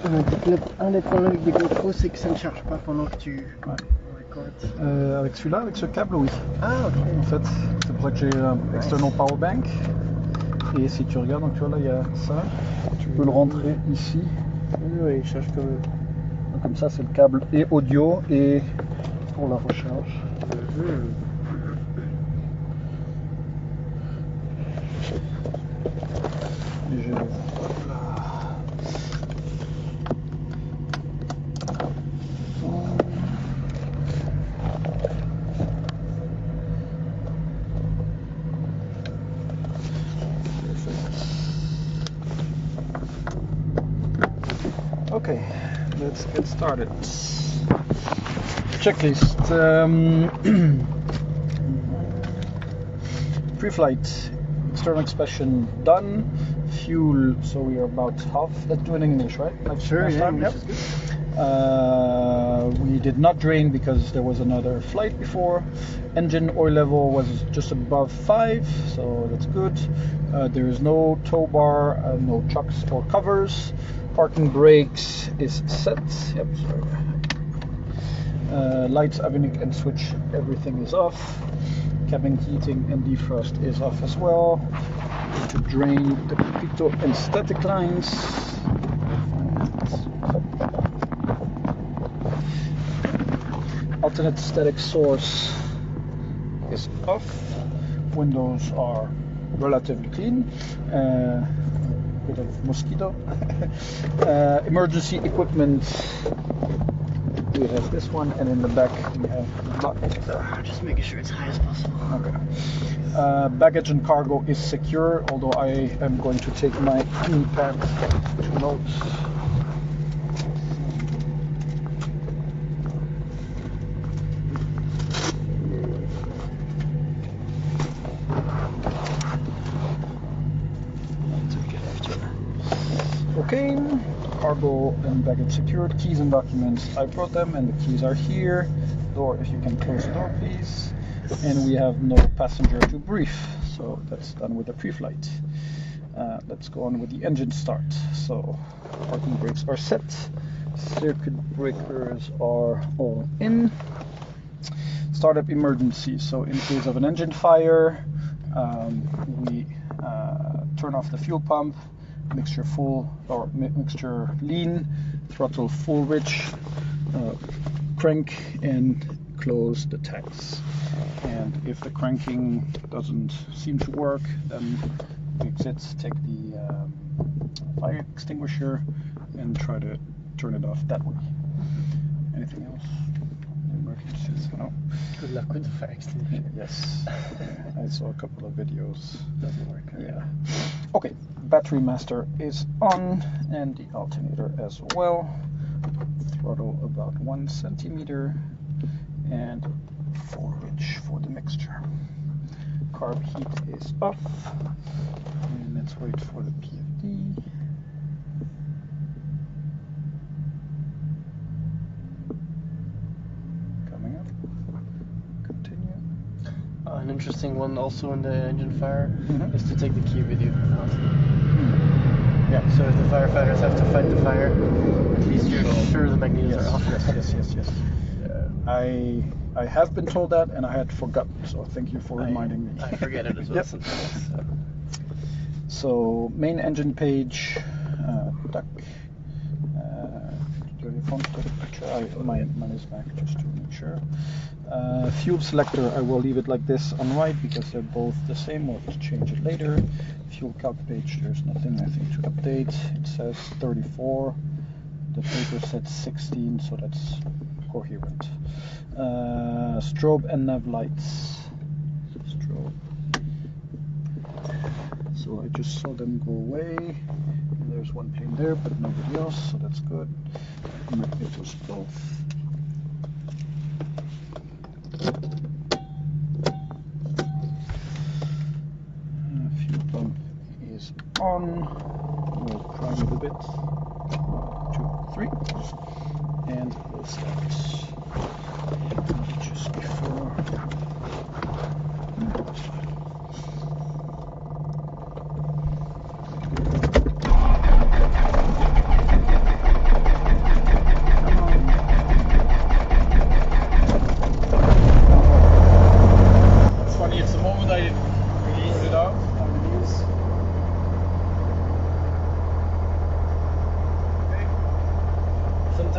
Un des problèmes avec des GoPros, c'est que ça ne charge pas pendant que tu recordes. Avec celui-là, avec ce câble, oui. Ah, ok. En fait, c'est pour ça que j'ai un external power bank. Et si tu regardes, donc tu vois là, il y a ça. Tu peux le rentrer ici. Oui, il charge quand même. Donc, comme ça, c'est le câble et audio et pour la recharge. Et j'ai... Okay, let's get started. Checklist. Pre-flight, external inspection done. Fuel, so we are about half. Let's do it in English, right? Like Sure, last yeah, time? English Yep. is good. We did not drain because there was another flight before. Engine oil level was just above 5, so that's good. There is no tow bar, no chocks or covers. Parking brakes is set. Yep, sorry. Lights, avionic and switch, everything is off. Cabin heating and defrost is off as well. To drain the pitot and static lines. Alternate static source is off. Windows are relatively clean. Bit of mosquito. Emergency equipment. We have this one, and in the back we have Just making sure it's high as possible. Okay. Baggage and cargo is secure, although I am going to take my knee pad to notes. Okay, cargo and baggage secured, keys and documents, I brought them and the keys are here. Door, if you can close the door please. And we have no passenger to brief, so that's done with the pre-flight. Let's go on with the engine start. So parking brakes are set, circuit breakers are all in. Startup emergency, so in case of an engine fire, we turn off the fuel pump, mixture full or mixture lean, throttle full rich, crank and close the tanks. And if the cranking doesn't seem to work, then we exit, take the fire extinguisher and try to turn it off that way. Anything else? Emergencies? No. Good luck with the fire extinguisher. Yes. I saw a couple of videos. Doesn't work. Yeah. Okay. Battery master is on and the alternator as well. Throttle about 1 centimeter and forage for the mixture. Carb heat is off. And let's wait for the PFD. Coming up. Continue. An interesting one also in the engine fire Mhm. is to take the key with you. Yeah. So if the firefighters have to fight the fire, at least you're sure the magnetos Yes, are off. yes. I have been told that and I had forgotten, so thank you for reminding me. I forget it as well Yep. sometimes. So main engine page, duck. Do you have your phone to take a picture? Mine is back just to make sure. Fuel selector, I will leave it like this on right because they're both the same. We'll have to change it later. Fuel calc page, there's nothing I think to update. It says 34. The paper said 16, so that's coherent. Strobe and nav lights. Strobe. So I just saw them go away. There's one plane there, but nobody else, so that's good. Magnetos both. Fuel pump is on. We'll prime it a bit. 1, 2, 3. And we'll start. Just before. That's fine.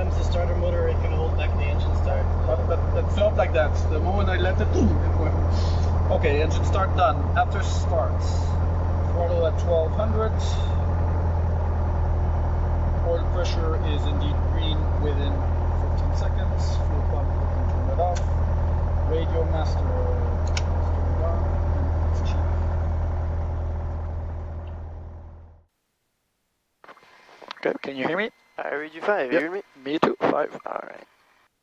sometimes the starter motor, it can hold back the engine start. That felt like that. The moment I let it went. Okay, engine start done. After start, throttle at 1200. Oil pressure is indeed green within 15 seconds. Fuel pump, we can turn it off. Radio master is turned on, and it's cheap. Okay, can you hear me? I read you 5, Yep. you hear me? Me too, 5. Alright.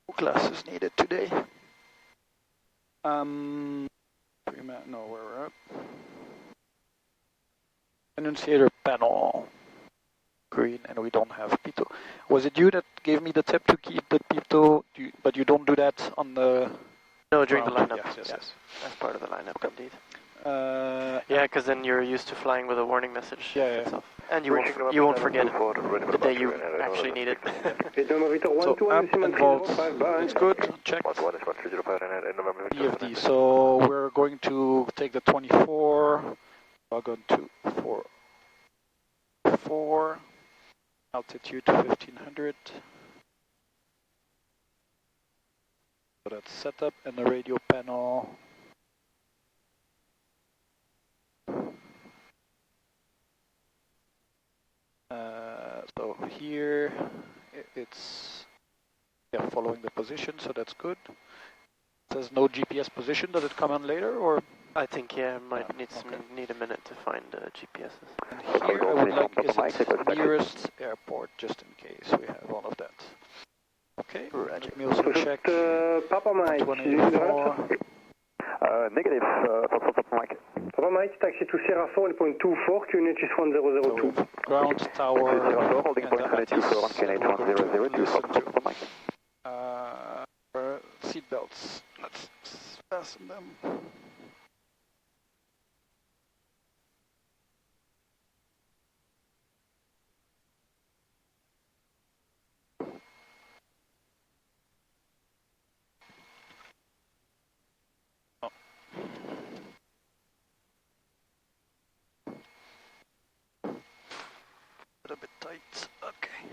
No classes needed today. No, where we're at. Annunciator panel. Green, and we don't have pitot. Was it you that gave me the tip to keep the pitot, but you don't do that on the... No, during the ground? lineup. Yes. That's part of the lineup, indeed. Yeah, because then you're used to flying with a warning message. Yeah. Itself. And you won't forget it the day you actually need it. So up and volts, it's good, check. EFD, so we're going to take the 24, we're going to 4, altitude 1500. So that's setup and the radio panel. So here it's following the position, so that's good. It says no GPS position. Does it come on later, or? I think might need a minute to find GPSs. And here I would like is it nearest airport, just in case we have all of that. Okay. Let me also check. Papa Mike, 184. Negative, Papa Mike. Papa Mike, taxi to Sierra 4.24, QNH is 1002. So ground tower. Holding point 124, QNH 1002, Papa Mike. Seat belts. Let's fasten them. A bit tight. Okay.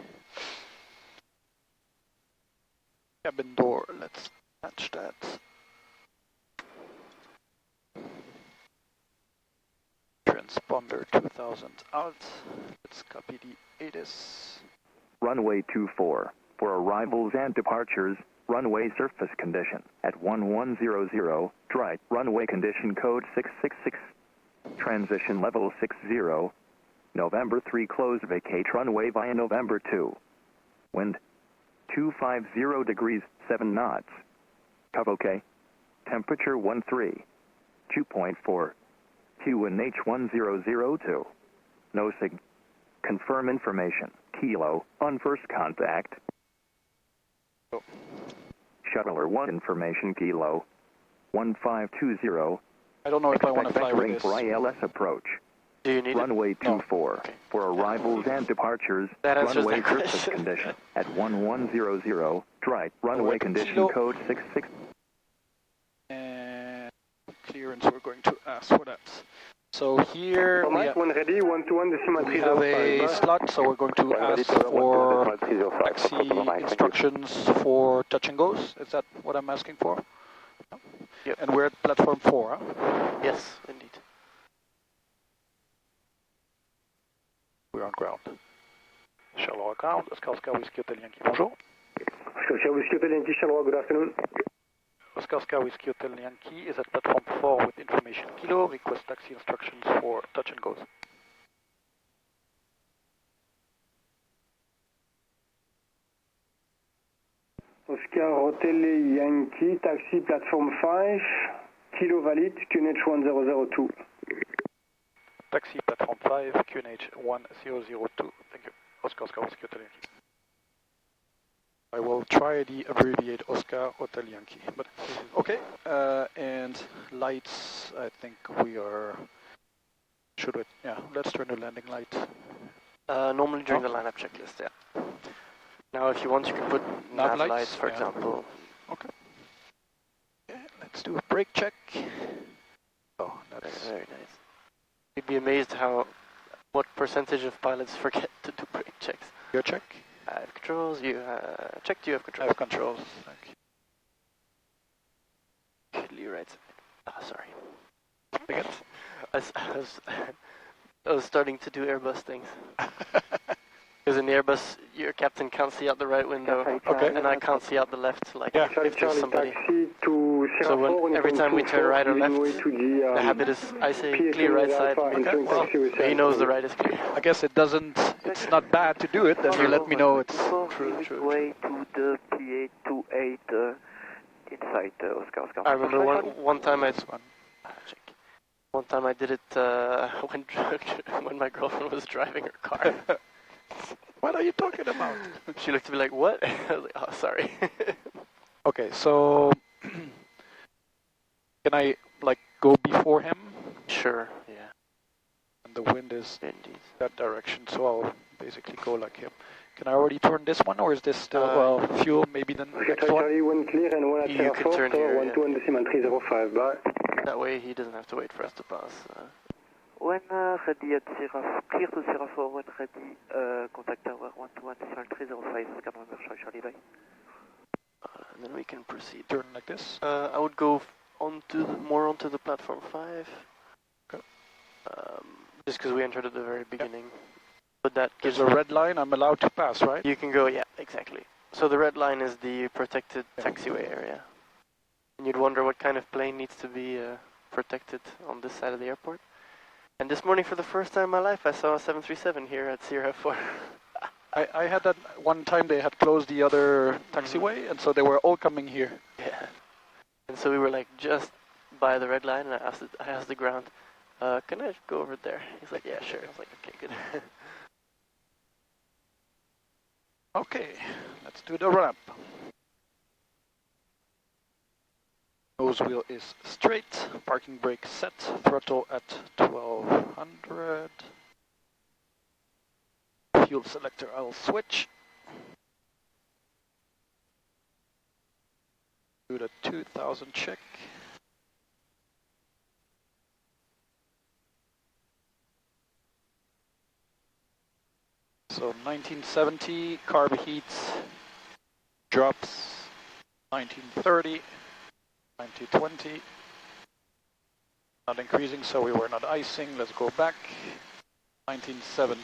Cabin door. Let's match that. Transponder 2000 out. Let's copy the ATIS. Runway 24. For arrivals and departures, runway surface condition at 1100. Dry. Runway condition code 666. Transition level 60. November 3 close vacate runway via November 2. Wind 250 degrees 7 knots. Cov OK. Temperature 13. 2.4. QNH 1002. No sig. Confirm information. Kilo on first contact. Oh. Shuttler 1 information Kilo 1520. I don't know if I want to fly with this. For ILS approach. Do you need Runway it? 24. Okay. For arrivals and departures, That answers runway that surface question. condition at 1100. Dry. Runway condition code 66. And clearance, we're going to ask for that. So here Papa Mike, when ready, 121 decimal we have a 305. slot, so we're going to ask for taxi instructions for touch and goes. Is that what I'm asking for? Yep. And we're at platform 4, huh? Yes, indeed. We're on ground. Charleroi ground, Oscar Whiskey Hotel Yankee, bonjour. Oscar Whiskey Hotel Yankee, Charleroi, good afternoon. Oscar Whiskey Hotel Yankee is at platform 4 with information Kilo, request taxi instructions for touch and goes. Oscar Hotel Yankee, taxi platform 5, Kilo valid, QNH 1002. Taxi platform 5, QNH 1002. Thank you. Oscar Whiskey Hotel Yankee. I will try the abbreviate Oscar Hotel Yankee. But okay, and lights. I think we are. Should we? Yeah, let's turn the landing light. Normally during the lineup checklist, yeah. Now, if you want, you can put nav lights, for example. Okay. Okay. Let's do a brake check. Oh, that's very nice. You'd be amazed what percentage of pilots forget to do brake checks. your check. I have controls. You checked. You have I controls. have controls. Thank you. Lee right side. Ah, sorry. Again? I was starting to do Airbus things. Because in the Airbus, your captain can't see out the right window, Okay. and I can't see out the left. Like Yeah. if there's somebody. Taxi to So Sierra every time we turn right or left, to the habit is I say clear right side. Okay, well, He knows the right is clear. I guess it's not bad to do it, then you let me know it's True. Way to the PA28 inside Oscar. I remember one time I this one. check. One time I did it when my girlfriend was driving her car. What are you talking about? She looked at me like, "What?" I was like, "Oh, sorry." Okay, so can I like go before him? Sure. Yeah. And the wind is Indeed. that direction, so I'll basically go like him. Can I already turn this one, or is this still fuel? Maybe the next one. Charlie, 1 clear and 1 at You Sierra can 4, turn so here, 1 yeah. 2 on decimal 305, bye. That way he doesn't have to wait for us to pass. When ready at Sierra, clear to Sierra 4, when ready, contact tower 121 decimal 305, Oscar November, Charlie, bye. And then we can proceed. Turn like this. I would go more onto the platform 5. Okay. Just because we entered at the very beginning. But that gives There's a red line. I'm allowed to pass, right? You can go, yeah, exactly. So the red line is the protected taxiway area. And you'd wonder what kind of plane needs to be protected on this side of the airport. And this morning, for the first time in my life, I saw a 737 here at Sierra 4. I had that one time they had closed the other taxiway, and so they were all coming here. Yeah. And so we were like just by the red line, and I asked the ground, can I go over there? He's like, yeah, sure. I was like, okay, good. Okay, let's do the ramp. Nose wheel is straight, parking brake set, throttle at 1200. Fuel selector I'll switch. Do the 2000 check. So 1970, carb heat drops 1930. 1920, not increasing, so we were not icing. Let's go back. 1970.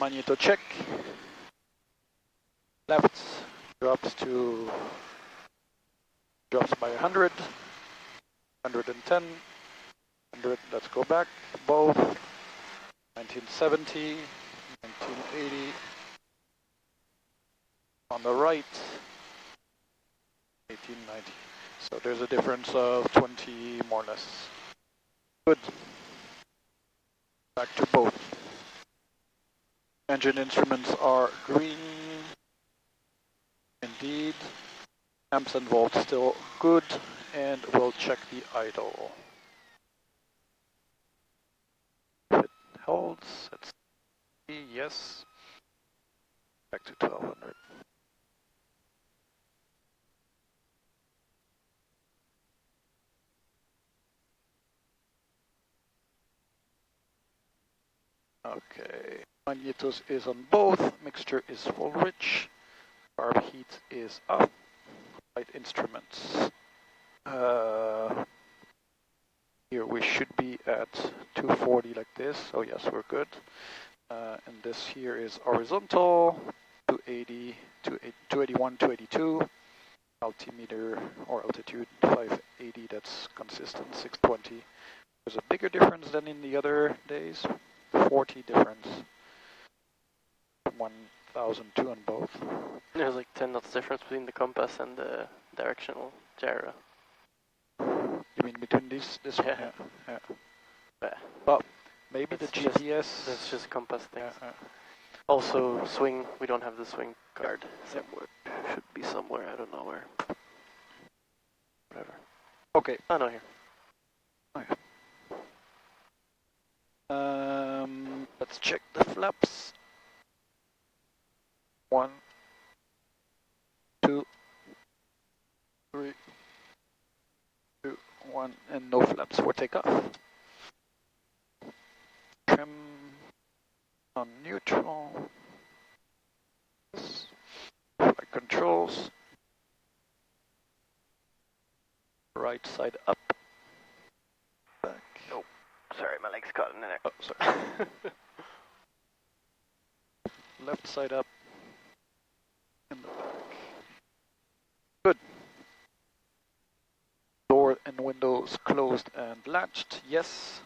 Magneto check. Left drops by 100. 110. 100. Let's go back. Both. 1970. 1980. On the right. 1890. So there's a difference of 20 more or less. Good. Back to both. Engine instruments are green. Indeed. Amps and volts still good. And we'll check the idle. If it holds, let's see, yes. Back to 1200. Okay, magnetos is on both, mixture is full rich, carb heat is off, light instruments. Here we should be at 240 like this, so yes, we're good. And this here is horizontal, 280, 281, 282. Altimeter or altitude 580, that's consistent, 620. There's a bigger difference than in the other days. 40 difference. 1002 on both. There's like 10 knots difference between the compass and the directional gyro. You mean between this one? Yeah. Yeah. Well, maybe That's the just- GPS. That's just compass things. Yeah. Also, swing, we don't have the swing card. Somewhere. Should be somewhere, I don't know where. Whatever. Okay. Oh, no, here. Okay. Let's check the flaps. 1, 2, 3, 2, 1, and no flaps for takeoff. Trim on neutral. controls. Right side up. Back. Oh, sorry, my leg's caught in there. Oh, sorry. Left side up. In the back. Good. Door and windows closed and latched. Yes.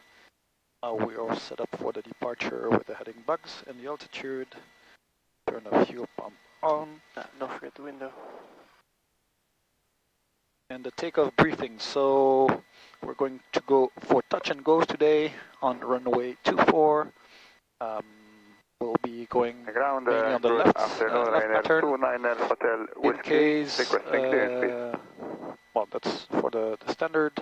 We are set up for the departure with the heading bugs and the altitude. Turn the fuel pump on. Don't forget the window. And the takeoff briefing. So we're going to go for touch and goes today on runway 24. We'll be going ground, mainly on the left pattern. Hotel In case, well, that's for the standard.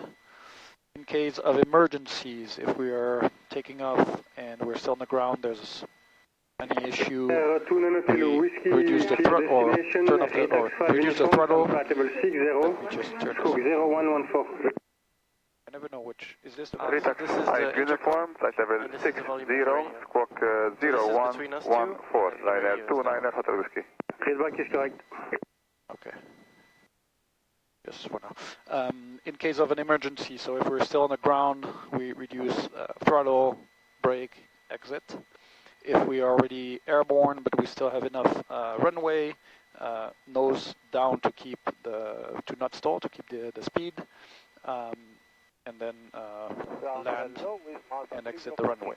In case of emergencies, if we are taking off and we're still on the ground, there's any issue, we reduce the throttle or turn off the, or reduce the throttle. We just turn this. I never know which. Is this the one? So this is the uniform, flight level and this is the 60, volume radio. squawk This is between us two. 0114, line Radio is 29 Hotel Whiskey. Feedback is correct. Okay. Just for now. In case of an emergency, so if we're still on the ground, we reduce throttle, brake, exit. If we are already airborne, but we still have enough runway, nose down to keep to not stall, to keep the speed, and then land and exit the runway.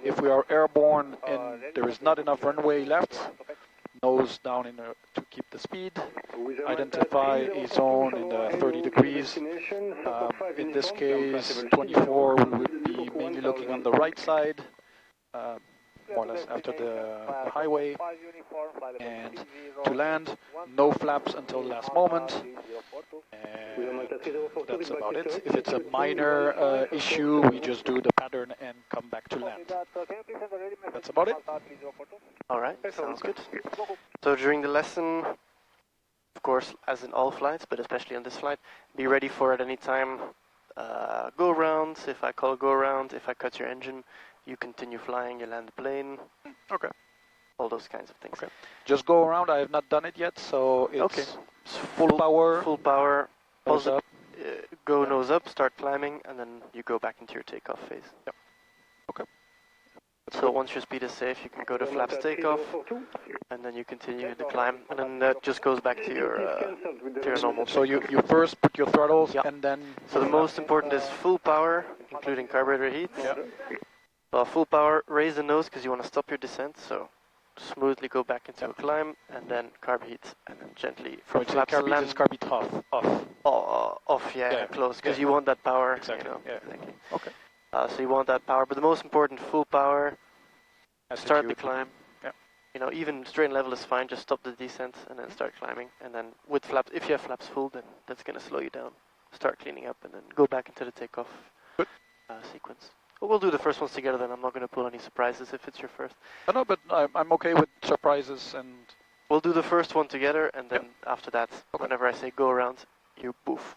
If we are airborne and there is not enough runway left, nose down to keep the speed, identify a zone in the 30 degrees. In this case, 24, we would be mainly looking on the right side, more or less after the highway, and to land, no flaps until the last moment, and that's about it. If it's a minor issue, we just do the pattern and come back to land. That's about it. Alright, sounds good. So during the lesson, of course, as in all flights, but especially on this flight, be ready for at any time go around. If I call go around, if I cut your engine, you continue flying, you land the plane. Okay. All those kinds of things. Okay. Just go around. I have not done it yet, so it's okay. Full power. Full power. Nose up. Go nose up, start climbing, and then you go back into your takeoff phase. Yep. Okay. So once your speed is safe, you can go to flaps takeoff, and then you continue the climb, and then that just goes back to your normal. So you first put your throttles, and then. So the most important is full power, including carburetor heat. Yeah. Well, full power, raise the nose because you want to stop your descent. So smoothly go back into a climb, and then carb heat, and then gently from flaps land. Carb heat off. Off, yeah, close, because you want that power. Exactly. You know, yeah. exactly. Okay. So you want that power, but the most important, full power. Start the climb. Yeah. You know, even straight and level is fine. Just stop the descent and then start climbing. And then with flaps, if you have flaps full, then that's gonna slow you down. Start cleaning up and then go back into the takeoff sequence. But we'll do the first ones together. Then I'm not gonna pull any surprises if it's your first. No, but I'm okay with surprises, and we'll do the first one together, and then after that, whenever I say go around, you poof,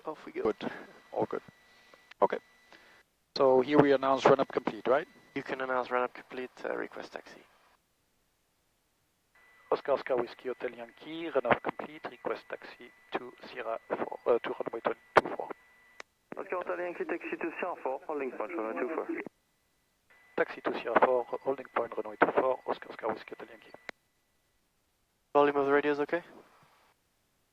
off we go. Good. All good. Okay. So here we announce run up complete, right? You can announce run up complete, request taxi. Oscar Oscar Whiskey Hotel Yankee, run up complete, request taxi to Sierra 4, to runway 24. Oscar Hotel Yankee, taxi to Sierra 4, holding point, runway 24. Taxi to Sierra 4, holding point, runway 24, Oscar Oscar Whiskey Hotel Yankee. Volume of the radio is okay?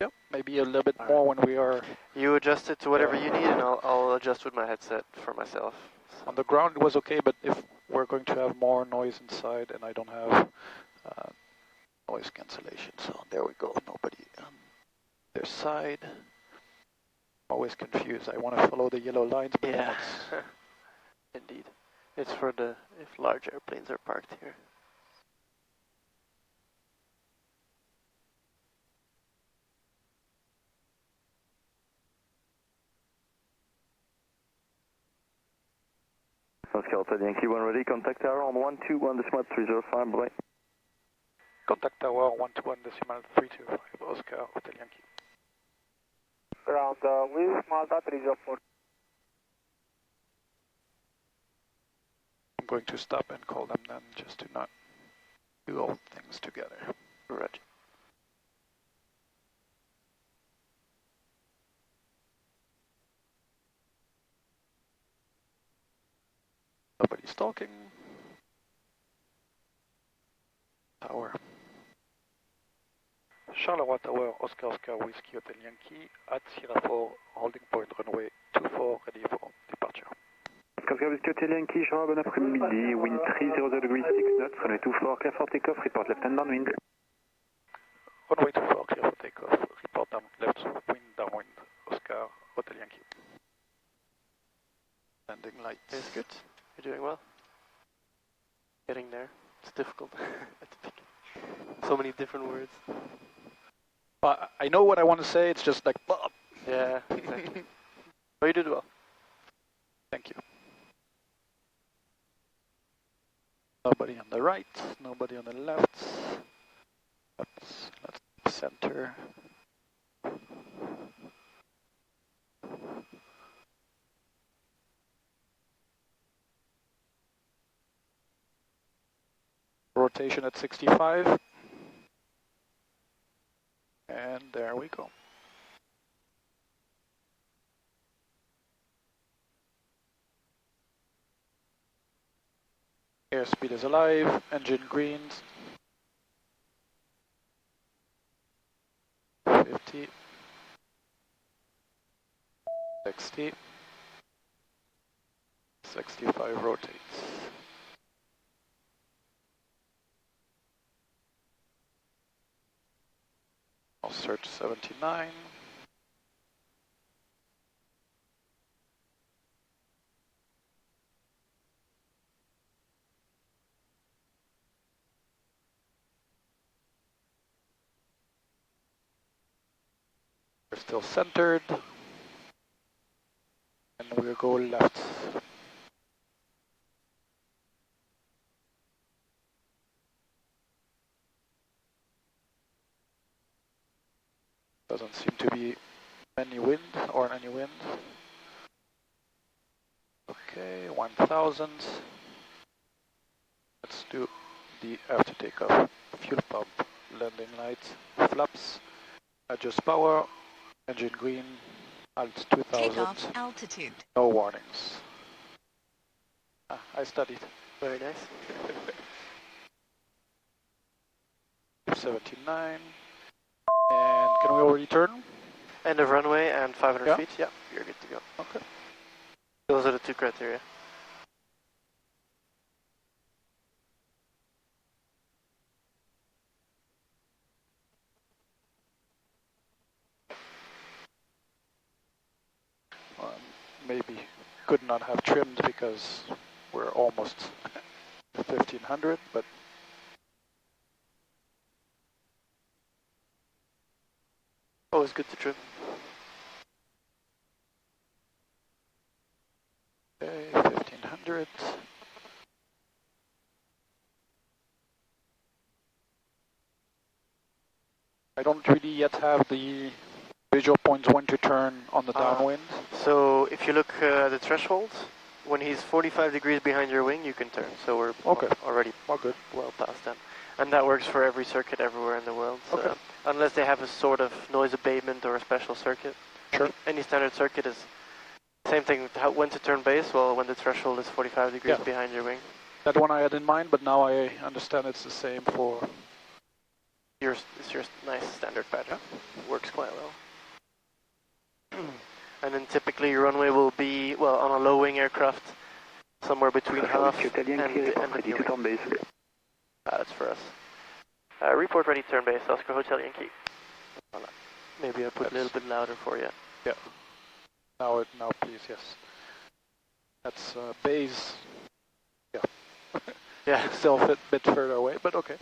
Yeah, maybe a little bit more when we are... You adjust it to whatever you need, and I'll adjust with my headset for myself. So. On the ground it was okay, but if we're going to have more noise inside, and I don't have noise cancellation, so there we go, nobody on their side. Always confused, I want to follow the yellow lines, but yeah. Indeed. It's for the, if large airplanes are parked here. Oscar Hotel Yankee 1 ready, contact tower on 121.305, bye. Contact tower 121.325, Oscar Hotel Yankee. Ground with Malta 304. I'm going to stop and call them then, just to not do all things together. Roger. stalking. Tower. Charleroi Tower, Oscar Oscar Whiskey Hotel Yankee at Sierra 4, holding point runway 24, ready for departure. Oscar Whiskey Hotel Yankee, Charleroi, bon après-midi, wind 300 degrees 6 knots, runway 24, clear for takeoff, report left and downwind. Runway 24, clear for takeoff, report down left, wind downwind, Oscar Hotel Yankee. Landing light is good. You're doing well. Getting there. It's difficult at the beginning. So many different words. I know what I want to say, it's just like, yeah, exactly. But you did well. Thank you. Nobody on the right, nobody on the left. Let's center. Rotation at 65. And there we go. Airspeed is alive, engine greens. 50. 60. 65 rotates. I'll search 79. We're still centered. And we'll go left. Doesn't seem to be any wind or any wind. Okay, 1000. Let's do the after takeoff. Fuel pump, landing lights, flaps, adjust power, engine green, alt 2000. Takeoff altitude. No warnings. I studied. Very nice. 79. And can we already turn? End of runway and 500 Yeah. feet. Yeah, you're good to go. Okay. Those are the two criteria. Maybe could not have trimmed because we're almost 1500, but always good to trim. okay, 1500. I don't really yet have the visual points when to turn on the downwind. So if you look at the threshold, when he's 45 degrees behind your wing, you can turn. So we're already good. Well past that. And that works for every circuit everywhere in the world. Okay. Unless they have a sort of noise abatement or a special circuit. Sure. Any standard circuit is same thing. When to turn base? Well, when the threshold is 45 degrees behind your wing. That one I had in mind, but now I understand it's the same for... It's your nice standard pattern. Works quite well. And then typically your runway will be, well, on a low wing aircraft, somewhere between half and ready to turn base. That's for us. Report ready, turn base, Oscar Hotel Yankee. Voilà. Maybe I put a little bit louder for you. Yeah. Now please, yes. That's base. Yeah. Yeah. It's still a bit further away, but okay.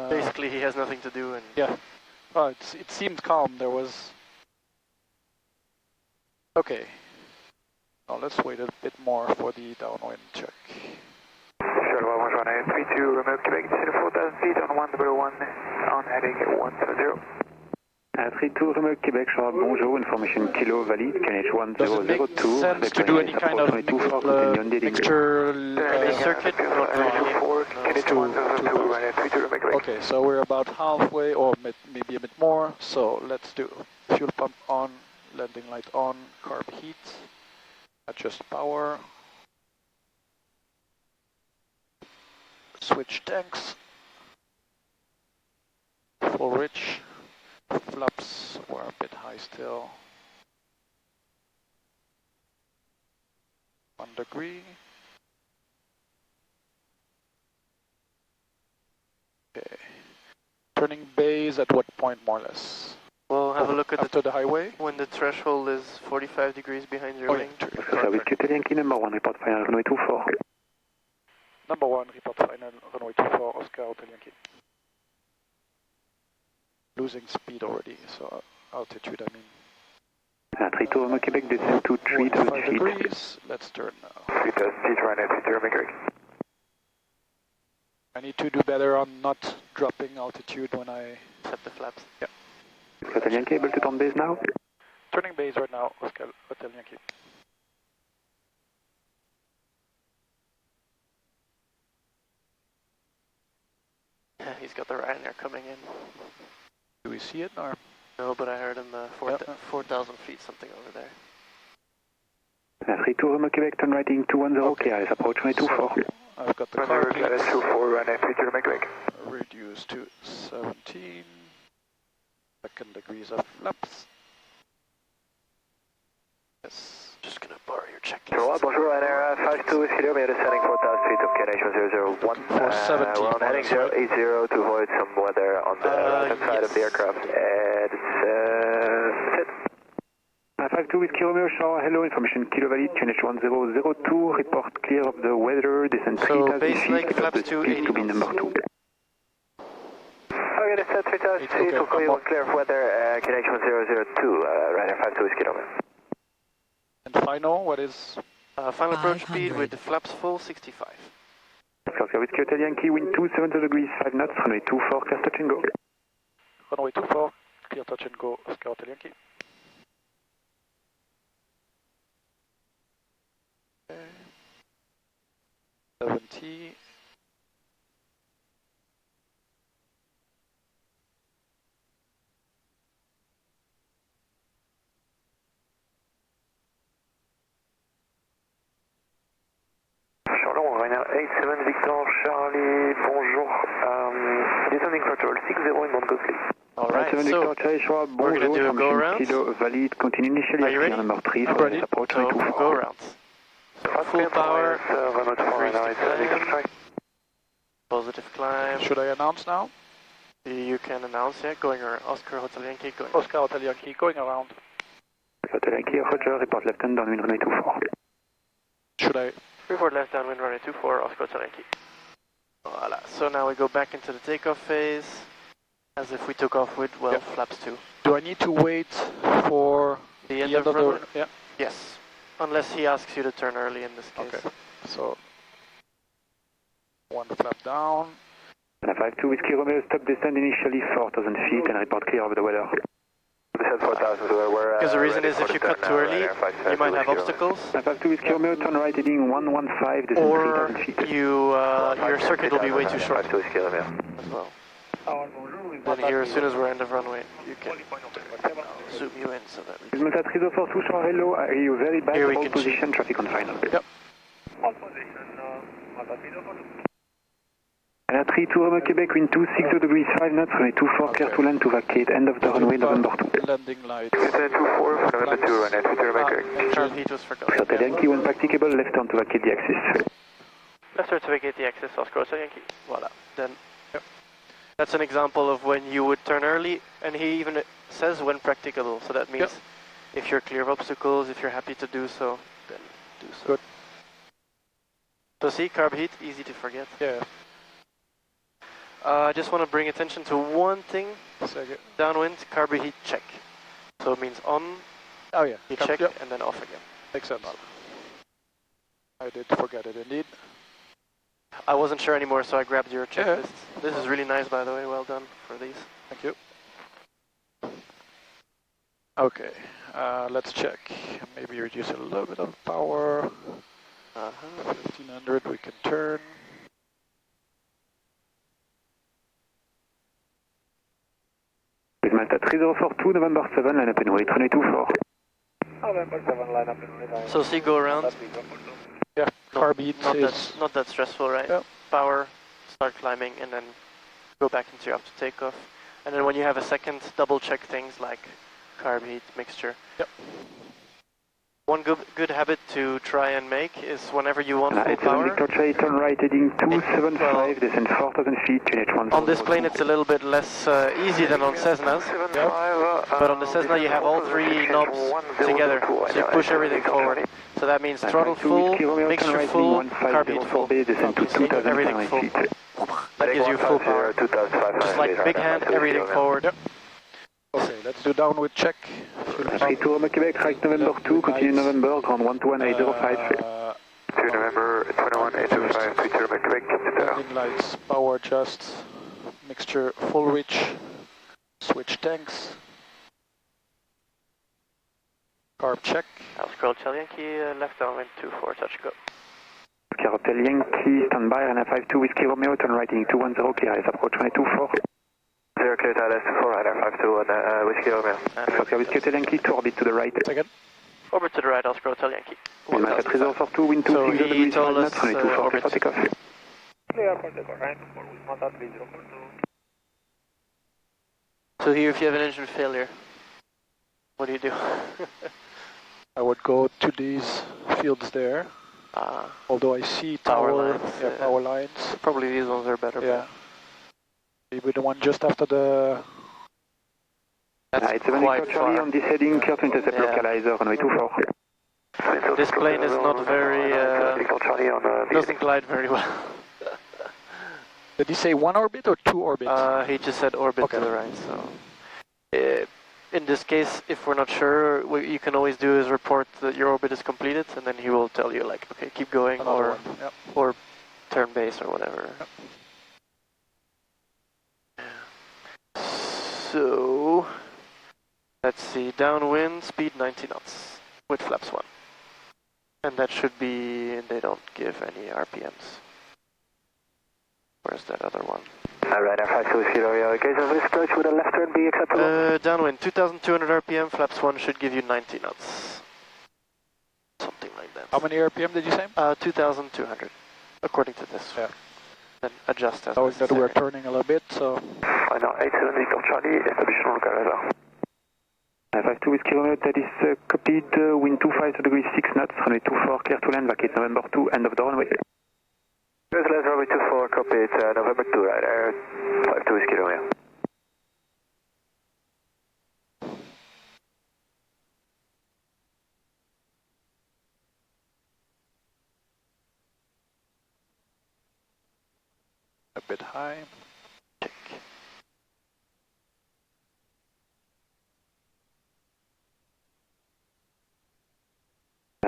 Basically, he has nothing to do, and yeah. Oh, it seemed calm. There was. Okay. Now let's wait a bit more for the downwind check. Charleroi, bonjour, 32, Romeo, Quebec, 4,000 feet on 111, on heading 170. 32 Romeo, Quebec, Charleroi, bonjour, information kilo valid, QNH 100. Does it make sense to do any kind of mixture circuit? Okay, so we're about halfway, or maybe a bit more. So let's do fuel pump on, landing light on, carb heat, adjust power, Switch tanks. Full rich. Flaps were a bit high still. 1 degree. Okay. Turning bays at what point more or less? We'll have a look at after the highway. When the threshold is 45 degrees behind your wing. Oscar Whiskey Hotel Yankee, number 1, report final, runway 24. Number 1, report final, runway 24, Oscar Hotel Yankee. Losing speed already, so altitude I mean. 3 to Roma Quebec, descend to 3000 feet. Degrees. Let's turn now. 3000 feet, runway 30, make Quebec. I need to do better on not dropping altitude when I set the flaps. Yeah. Hotel Yankee able to turn base now? Turning base right now, Oscar Hotel Yankee. He's got the Ryanair coming in. Do we see it or? No, but I heard him 4,000 feet, something over there. 3 to Roma Quebec, turn right in 210, KRS approach runway 24. I've got the Runway car 24, runway 30, make Quebec. reduced to 17. Second degrees of flaps. Yes. Just gonna borrow your checklist. Bonjour, Ryanair 52 Whiskey Romeo, descending 4,000 feet of KNH 1001. For 17. We're on heading 080 to avoid some weather on the right side of the aircraft. And that's it. 52 Whiskey Romeo, shower, hello, information Kilo Valley, KNH 1002, report clear of the weather, descend 3000 base feet, leg with flaps the to speed 80 to be knots. number 2. Okay, descend 3000 feet, Okay, we'll call you clear of weather, KNH 1002, Ryanair 52 Whiskey Romeo. And final, what is? Final approach speed with the flaps full, 65. Oscar Whiskey Hotel Yankee, wind 270 degrees, 5 knots, runway 24, clear touch and go. Runway 24, clear touch and go, Oscar Hotel Yankee. Okay. 70. Charles, Ryanair 87 Victor Charlie, bonjour. Descending control 60 inbound Gosley. Alright, 7 so Victor Charlie, Shroud, we're gonna bonjour, do a go information around. Kilo Valley, continue initially Are at you clear ready? number 3, I'm for ready. this approach So, runway 24. go around. Full power, positive climb. Should I announce now? You can announce, yeah, going around. Oscar Hotel Yankee going. Oscar Hotel Yankee going around. Hotel Yankee, Roger, report left hand downwind runway 24. Should I? Report left downwind runway 24, Oscar Hotel Yankee. Voila. So now we go back into the takeoff phase, as if we took off with, well, Yep. flaps 2. Do I need to wait for The end the end of runway? the? Yeah. Yes. Unless he asks you to turn early in this case. Okay. So 1 flap down. 52 Whiskey Romeo, stop descend initially 4,000 feet and report clear of the weather. Descend 4,000, we're Because the reason is if you cut too early, you might have obstacles, 52 Whiskey Romeo, turn right heading 115, descend or 3,000 feet. your circuit will be way too short 52 Whiskey Romeo. as well. Then here, as soon as we're end of runway, you can zoom you in so that we can... Delta 3042, shower, hello, are you very bad Here we hold can position, traffic on final. Yep. And 3 to Roma Quebec, wind 260 degrees, 5 knots, runway 24, clear to land to vacate, end of the runway, November 2. Landing lights. Descend 24 for November 2, Ryanair 52 make Quebec. And Charles Heat was forgotten. Hotel Yankee, when practicable, left turn to vacate the axis. Left turn to vacate the axis, Oscar Hotel Yankee. Voila. Then, that's an example of when you would turn early, and he even says when practicable. So that means if you're clear of obstacles, if you're happy to do so, then do so. Good. So see, carb heat, easy to forget. Yeah. I just want to bring attention to one thing. Second. Downwind, carb heat check. So it means on, Oh yeah. you Come- check, yep. and then off again. Makes sense. I did forget it indeed. I wasn't sure anymore, so I grabbed your Yeah. checklist. This is really nice, by the way. Well done for these. Thank you. Okay, let's check. Maybe reduce a little bit of power. 1500, we can turn. Delta 3042, November 7, line up and wait, runway 24. So see, go around. Yeah, carb heat Not is that, not that stressful, right? Yep. Power, start climbing, and then go back into your auto takeoff. And then when you have a second, double check things like carb heat, mixture. Yep. One good habit to try and make is whenever you want full 87 power. Victor Charlie, turn right heading 275, descend 4,000 feet, QNH 10. On this plane it's a little bit less easy than on Cessnas, but on the Cessna you have all three knobs together, so you push everything forward. So that means throttle full, mixture full, carb heat full. So everything full. That gives you full power. Just like big hand, everything forward. Yep. Okay, let's do downwind check. Retour Quebec, right November 2, continue November, ground 121.805. 2 November 21.825, Twitter Quebec, Landing lights, power adjust, mixture full reach, switch tanks. Carb check. Oscar Hotel Yankee, left downwind 24, touch go. Oscar Hotel Yankee, standby, Rana 52 Whiskey Romeo, turn right heading 210, clear is approach 224. 0 clear to LS 24, Radar 52 on Whiskey Romeo. Oscar Whiskey Hotel Yankee, to orbit to the right. Second. Orbit to the right, Oscar Hotel Yankee. Market Reserve for 2, wind 2, So 6 he told us knots, 24 orbit. for takeoff. So here, if you have an engine failure, what do you do? I would go to these fields there. Although I see Power tower, lines, yeah, power lines. Probably these ones are better. Yeah. Maybe the one just after the. That's It's 7 quite Victor Charlie far. on this heading, clear to intercept localizer, runway 24. This plane is not very, doesn't glide very well. Did he say one orbit or two orbits? He just said orbit to the right, so. In this case, if we're not sure, what you can always do is report that your orbit is completed, and then he will tell you, like, okay, keep going, Another one. Yep. or turn base or whatever. Yep. So, let's see, downwind, speed 90 knots, with flaps 1. And that should be, they don't give any RPMs. Where's that other one? Radar 52 Whiskey Romeo, gauge of this approach, would a left turn be acceptable? Downwind, 2,200 RPM, flaps 1 should give you 90 knots. Something like that. How many RPM did you say? 2,200, according to this. Yeah. Then adjust as Knowing that necessary. we're turning a little bit, so. Final 87 Victor Charlie, establishment localizer. 52 Whiskey Romeo, that is copied, wind 25 degrees 6 knots, runway 24, clear to land, vacate November 2, end of the runway. US Les runway 24, copy, it's November 2, Radar 52 Whiskey Romeo. A bit high. Check.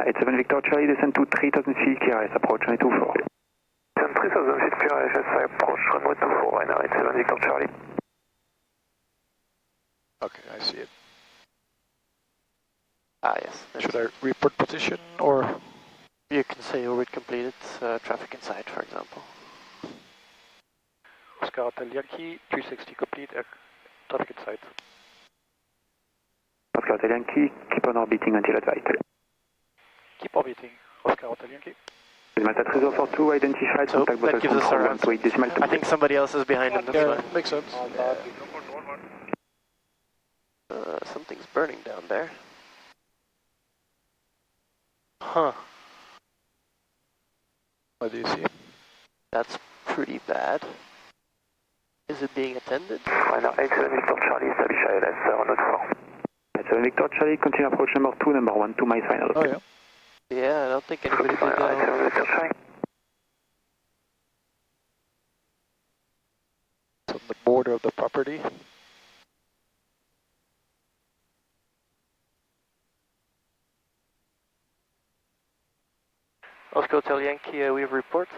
It's 7 Victor Charlie, descend to 3,000 feet, clear is approach 224. 3,000 feet clear IFS, approach runway 24 right now, it's 7 Victor Charlie. Okay, I see it. Yes. Should I report position or? You can say orbit completed, traffic inside, for example. Oscar Hotel Yankee, 360 complete, traffic inside. Oscar Hotel Yankee, keep on orbiting until advised. Keep orbiting, Oscar Hotel Yankee. Market Reserve for 2, identified, So contact that bottle gives us control our 1 to 8 decimal 2. I think somebody else is behind him, that's Yeah, why. makes sense. Something's burning down there. Huh. What do you see? That's pretty bad. Is it being attended? Final 87 Victor Charlie, establish ILS, on 4. It's 7 Victor Charlie, continue approach number 2, number 1 to my final. Oh yeah. Yeah, I don't think anybody did Final that. 87 Victor Charlie. It's on the border of the property. Oscar Hotel Yankee, we have report.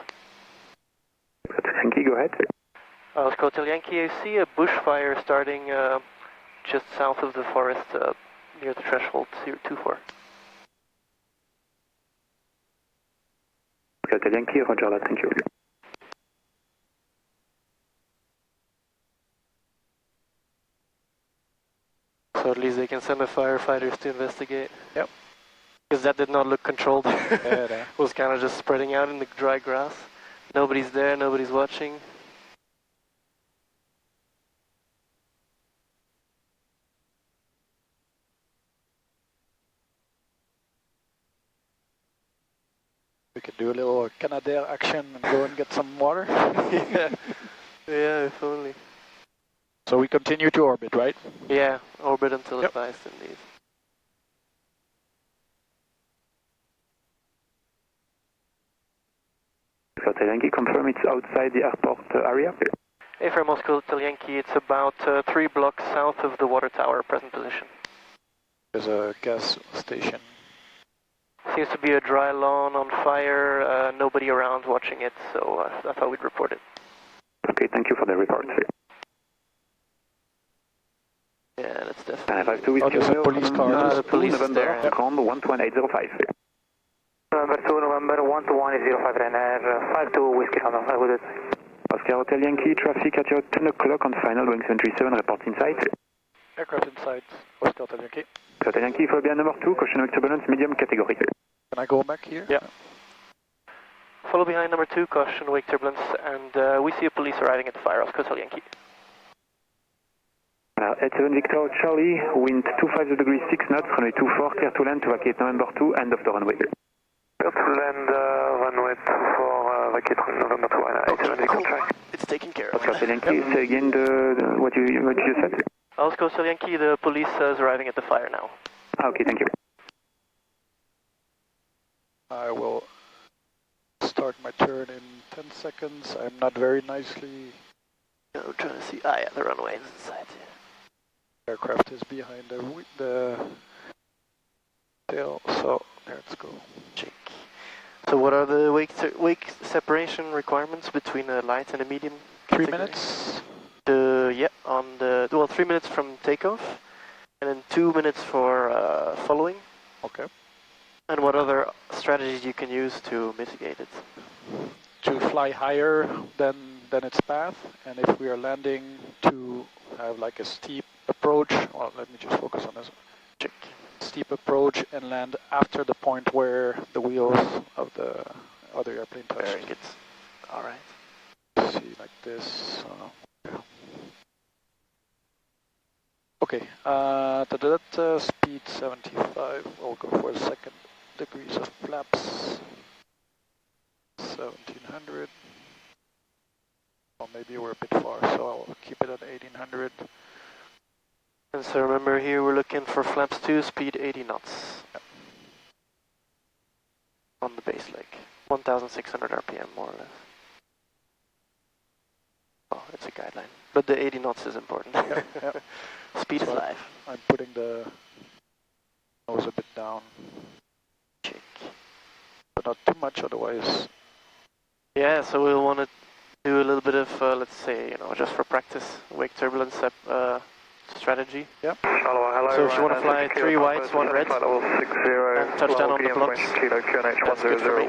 Yankee, go ahead. Oscar Hotel Yankee, I see a bushfire starting just south of the forest near the threshold 24. Hotel Yankee, roger that, thank you. So at least they can send the firefighters to investigate. Yep. Because that did not look controlled. Yeah, It was kind of just spreading out in the dry grass. Nobody's there, nobody's watching. can do a little Canadair action and go and get some water. Yeah, if only. So we continue to orbit, right? Yeah, orbit until advised indeed. Hotel Yankee, confirm it's outside the airport area. Airfare Moscow Hotel Yankee, it's about 3 blocks south of the water tower, present position. There's a gas station. Seems to be a dry lawn on fire, nobody around watching it, so I thought we'd report it. Okay, thank you for the report. Yeah, that's definitely... 52 with there's a police car. The police is November, there. ground 121.805. November 2, November 121.805, Ryanair, 52 Whiskey Honda, I would Oscar Hotel Yankee, traffic at your 10 o'clock on final, Boeing 737, report inside. Aircraft inside, Oscar Hotel Yankee. Hotel Yankee, phobia number 2, caution with turbulence, medium category. Can I go back here? Yeah. Follow behind number 2, caution, wake turbulence, and we see a police arriving at the fire, Oscar Hotel Yankee. 87 Victor Charlie, wind 25 degrees 6 knots, runway 24, clear to land to vacate November 2, end of the runway. Clear to land, runway 24, vacate November 2, and 87 Victor Charlie. It's taken care of. Oscar Hotel Yankee, say again what you just said. Oscar Hotel Yankee, the police is arriving at the fire now. Okay, thank you. I will start my turn in 10 seconds. I'm not very nicely... I'm trying to see, yeah, the runway is inside, yeah. Aircraft is behind the tail, so let's go. Check. So what are the wake separation requirements between a light and a medium? 3 category? minutes. Yeah, on the, well, 3 minutes from takeoff, and then 2 minutes for following. Okay. And what other strategies you can use to mitigate it? To fly higher than its path, and if we are landing, to have like a steep approach. Well, let me just focus on this. Check. Steep approach and land after the point where the wheels of the other airplane touch. Very good. All right. See, like this. Yeah. Okay. Speed 75. We'll go for 2nd degrees of flaps. 1700. Well, maybe we're a bit far, so I'll keep it at 1800. And so remember here we're looking for flaps 2, speed 80 knots. Yep. On the base leg. 1,600 RPM more or less. Oh, it's a guideline. But the 80 knots is important. Yep. Speed is life. I'm putting the nose a bit down. Check. But not too much, otherwise. Yeah, so we'll want to do a little bit of, let's say, you know, just for practice, wake turbulence strategy. Yep. Hello, so if you want to fly 3 whites, 1 red, and touch down on the blocks, that's good for me.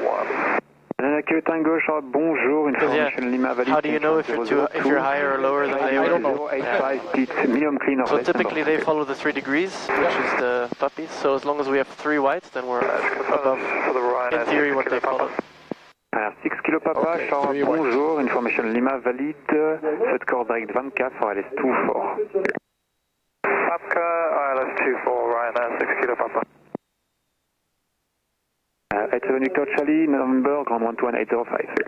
Tango, Charles, bonjour, information Lima valide. How do you know if you're higher or lower than they are? I don't know. 085, medium clean or So typically they follow the 3 degrees, which is the puppies. So as long as we have 3 whites, then we're above, in theory, what they follow. 6 kilo Papa, Okay, Charles, bonjour, information Lima valide, faites corps direct 24 for LS24. Papa, ILS24, Ryanair, 6 kilo Papa. 87 Victor Charlie, November, ground 121.805.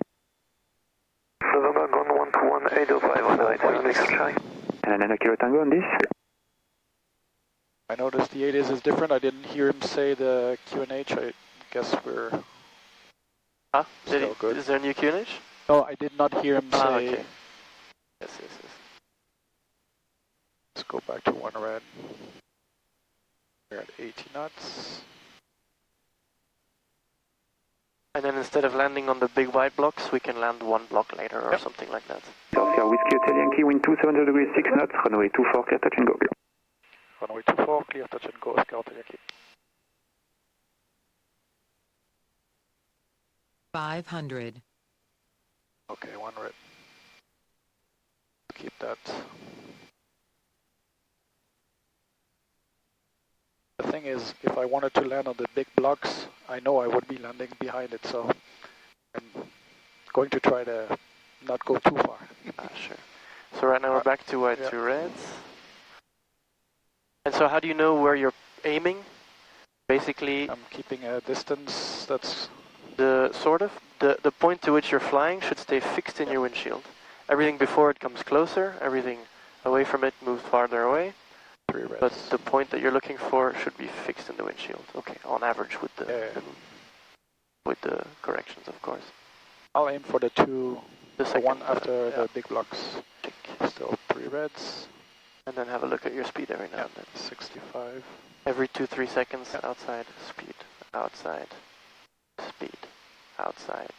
November, ground 121.805, 87 Victor Charlie. And 9 kilo Tango on this. I noticed the 80s is different. I didn't hear him say the QNH. I guess we're Huh? still good. Is there a new QNH? No, I did not hear him say. Okay. Yes. Let's go back to 1 red. We're at 80 knots. And then instead of landing on the big white blocks, we can land 1 block later or something like that. Oscar Whiskey Hotel Yankee, wind 27 degrees 6 knots, runway 24, clear touch and go. Runway 24, clear touch and go, Oscar Hotel Yankee. 500. Okay, 1 red. Keep that. The thing is, if I wanted to land on the big blocks, I know I would be landing behind it, so I'm going to try to not go too far. Sure. So right now we're back to white, 2 reds. And so how do you know where you're aiming? Basically, I'm keeping a distance that's The point to which you're flying should stay fixed in your windshield. Everything before it comes closer, everything away from it moves farther away. But the point that you're looking for should be fixed in the windshield. Okay, on average with the corrections, of course. I'll aim for the one after the big blocks. Check. Still 3 reds. And then have a look at your speed every now and then. 65. Every 2-3 seconds, outside, speed, outside, speed, outside,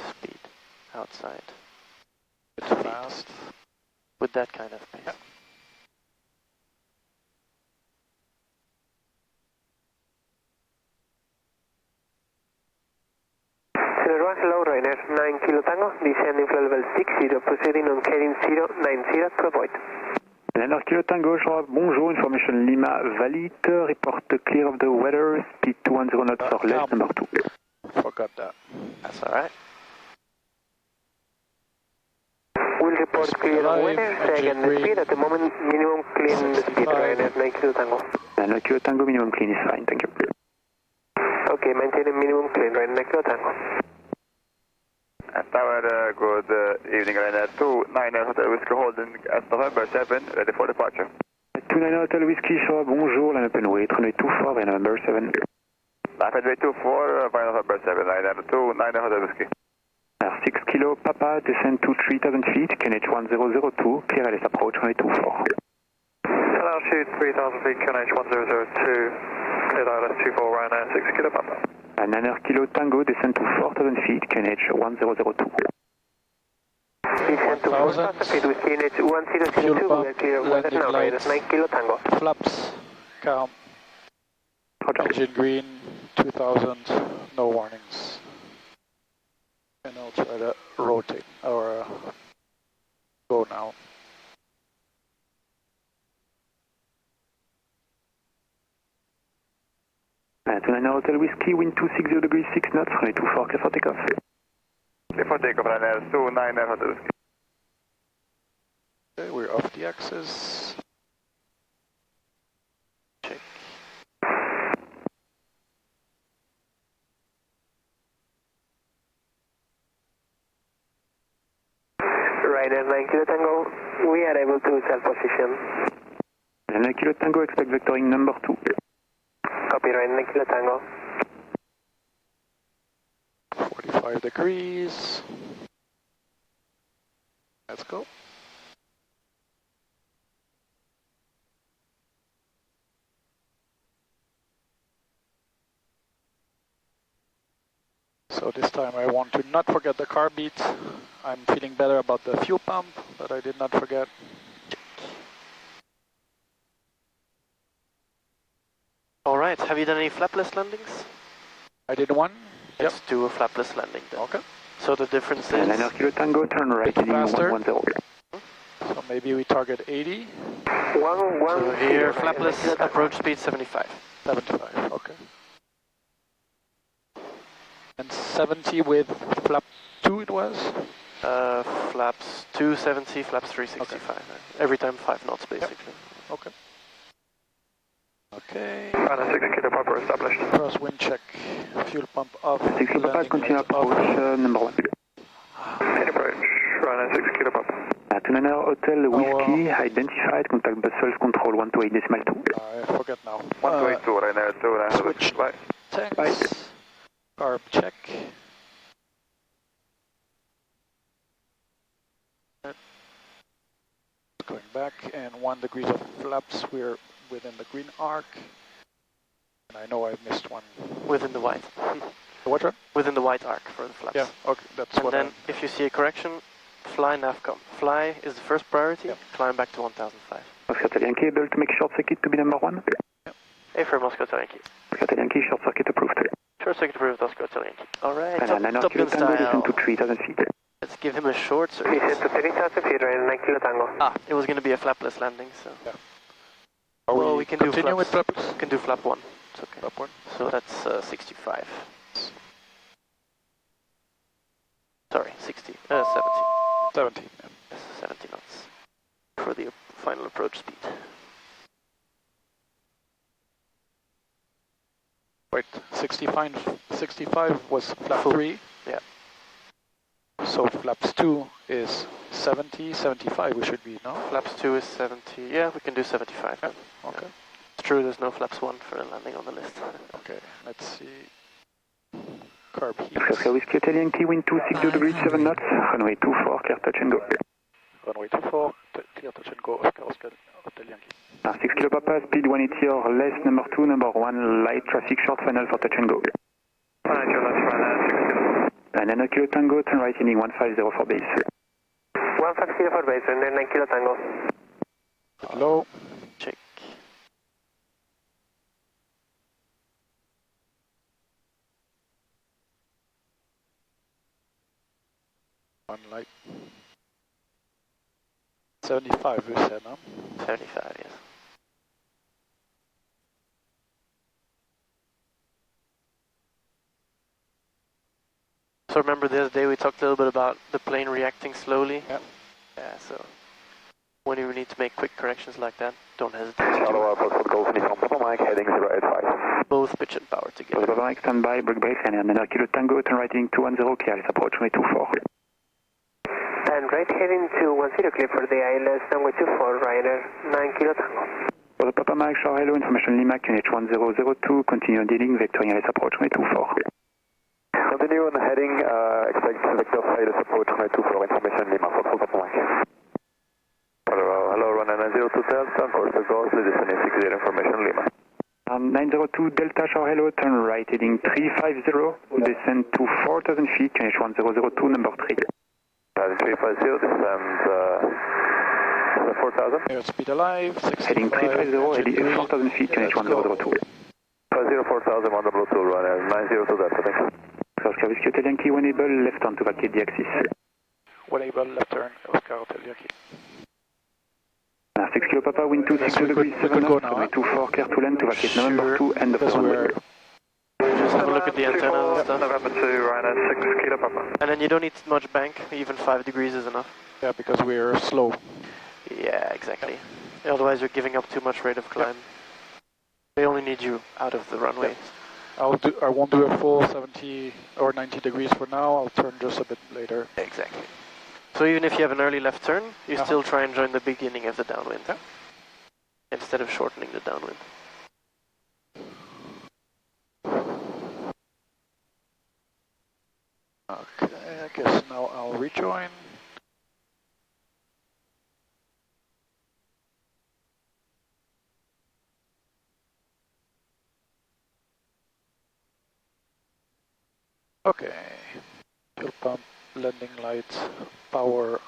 speed, outside. It's fast. With that kind of pace. Hello, Ryanair 9 Kilo Tango, descending flight level 60, proceeding on heading 090 to avoid. Ryanair Kilo Tango, bonjour, information Lima valid, report clear of the weather, speed 210 knots or less, number 2. Forgot that. That's alright. We'll report clear of weather, second speed, at the moment minimum clean speed, Ryanair 9 Kilo Tango. 9 Kilo Tango, minimum clean is fine, thank you. Okay, maintaining minimum clean, Ryanair 9 Kilo Tango. Tower, good evening, Ryanair 29 Hotel Whiskey Holding at November 7, ready for departure. 29 Hotel Whiskey, bonjour, line open weight, runway 24, via November 7. Runway 24, via November 7, Ryanair 29 Hotel Whiskey. 6 Kilo Papa, descend to 3,000 feet, QNH 1002, clear LS approach, runway 24. Hello, shoot 3,000 feet, QNH 1002, clear LS 24, Ryanair 6 Kilo Papa. 9 Kilo Tango, descend to 4,000 feet, QNH 1002. Descend to 4,000 feet with QNH 1002, we are clear of weather now, Ryanair 9 Kilo Tango. Flaps, calm. Roger. Engine green, 2000, no warnings. And I'll try to rotate, or go now. Tonight Hotel Whiskey, wind 260 degrees 6 knots, runway 24, clear for takeoff. Clear for takeoff, Ryanair 29 Hotel Whiskey. Okay, we're off the axis. Check. Ryanair 9 Kilo Tango, we are able to self-position. 9 Kilo Tango, expect vectoring number 2. Copy, Ryanair 9 Kilo Tango. 45 degrees. Let's go. So this time I want to not forget the car beat. I'm feeling better about the fuel pump, but I did not forget. Alright, have you done any flapless landings? I did one. Let's do a flapless landing then. Okay. So the difference is... 9 Kilo Tango, turn right, Bit faster. 110. So maybe we target 80. So here, flapless, approach speed 75. 75, okay. And 70 with flap 2 it was? Flaps 270, flaps 365. Okay. Every time 5 knots, basically. Okay. Okay. Ryanair 6 Kilo Papa established. Crosswind check. Fuel pump off. 6 Kilo Papa, landing continue lights approach, off. number 1. In approach, Ryanair 6 Kilo Papa. 29 Hotel Whiskey, identified, contact Brussels control 128.2. I forget now. 122, Ryanair 29 Hotel switch. Whiskey. Bye. Tanks. Carb check. Going back, and 1 degree of flaps, we're within the green arc. And I know I missed one. Within the white. What? Within the white arc for the flaps. Yeah, okay, that's And what then if you see a correction, fly navcom. Fly is the first priority, climb back to 1005. Oscar Yankee, able to make short circuit to be number 1? A for Moscow Yankee. Oscar Yankee, short circuit approved. Short circuit approved, Oscar Yankee. Alright, And 9 Top Kilo Gun Tango, descend style. to 3,000 feet. Let's give him a short circuit. Descend to 30,000 feet, Ryanair 9 Kilo Tango. Ah, it was going to be a flapless landing, so... Are well, we we can do continue with flaps. flaps? We can do flap 1. It's okay. Flap 1. So that's 65. Sorry, 60. 70. 70. Yeah. Yes, 70 knots for the final approach speed. Wait, 65 65 was flap Full. 3. Yeah. So flaps 2 is 70, 75 we should be, no? Flaps 2 is 70. Yeah, we can do 75. Yeah. Okay. It's true, there's no flaps 1 for landing on the list. Okay, let's see. Carb Oscar Whiskey Hotel Yankee, wind 260 degrees, 7 knots, runway 24, clear touch and go. Runway 24, clear touch and go, Oscar Hotel Yankee. 6 kilo Papa, speed 180 or less, number 2, number 1, light traffic, short final for touch and go. 1 kilo, that's right, 6 kilo. And 9 kilo Tango, turn right heading 150 for base. 150 for base, and then 9 kilo Tango. Hello. Check. One light. 75 we said, no? 75, yes. So remember the other day we talked a little bit about the plane reacting slowly? Yep. Yeah, so when you need to make quick corrections like that, don't hesitate to do Hello, Foxtrot Golf, Nissan Papa Mike, heading 085. both pitch and power together. Papa Mike, stand by, brake brakes, and 9 kilo Tango, turn right heading 210, clear, let's approach runway 24. And right heading 210, clear for the ILS, runway 24, Ryanair, 9 kilo Tango. Papa Mike, shower hello, information Lima, QNH 1002, continue on dealing, vectoring, let's approach runway 24. Continue on heading, expect vector flight approach runway 24, information Lima, Foxtrot Papa Mike. Hello, runway 902 Delta, course the Golf, descending 60 information Lima. 902 Delta, shower hello, turn right heading 350, descend to 4,000 feet, QNH 1002, number 3. 350, descend 4,000. Airspeed alive, 65. Heading 350, heading 4,000 feet, QNH 1002. 504000, 102, runner 902 Delta, thanks. Oscar Whiskey Hotel Yankee, when able, left on to vacate the axis. When able, left turn, Oscar Hotel Yankee. 6 kilo Papa, wind 260 degrees, 7 knots, runway 24, clear to land to vacate November 2, end of the runway. Just have a look at the antenna and stuff. November 2, Ryanair 6 kilo Papa. And then you don't need much bank, even 5 degrees is enough. Yeah, because we're slow. Yeah, exactly. Otherwise you're giving up too much rate of climb. They only need you out of the runway. I won't do a full 70 or 90 degrees for now, I'll turn just a bit later. Exactly. So even if you have an early left turn, you still try and join the beginning of the downwind. Yeah. Instead of shortening the downwind. Okay, I guess now I'll rejoin. Okay, fuel pump, landing lights, power.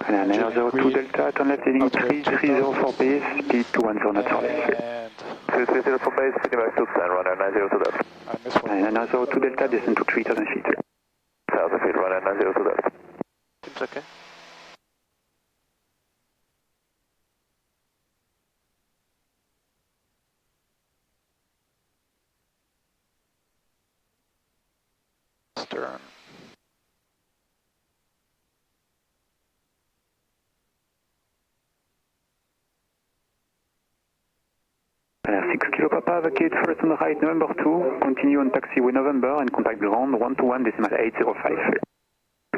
And 902 Delta, turn left heading 330 for base, speed 210 knots for base. And 330 for base, speeding back to 10, runner 902 Delta. I missed one. 902 Delta, descend to 3,000 feet. 1000 feet, runner 902 Delta. Seems okay. Stern. And 6 kilo Papa, vacate first on the right, November 2, continue on taxiway November and contact ground 121 decimal 805.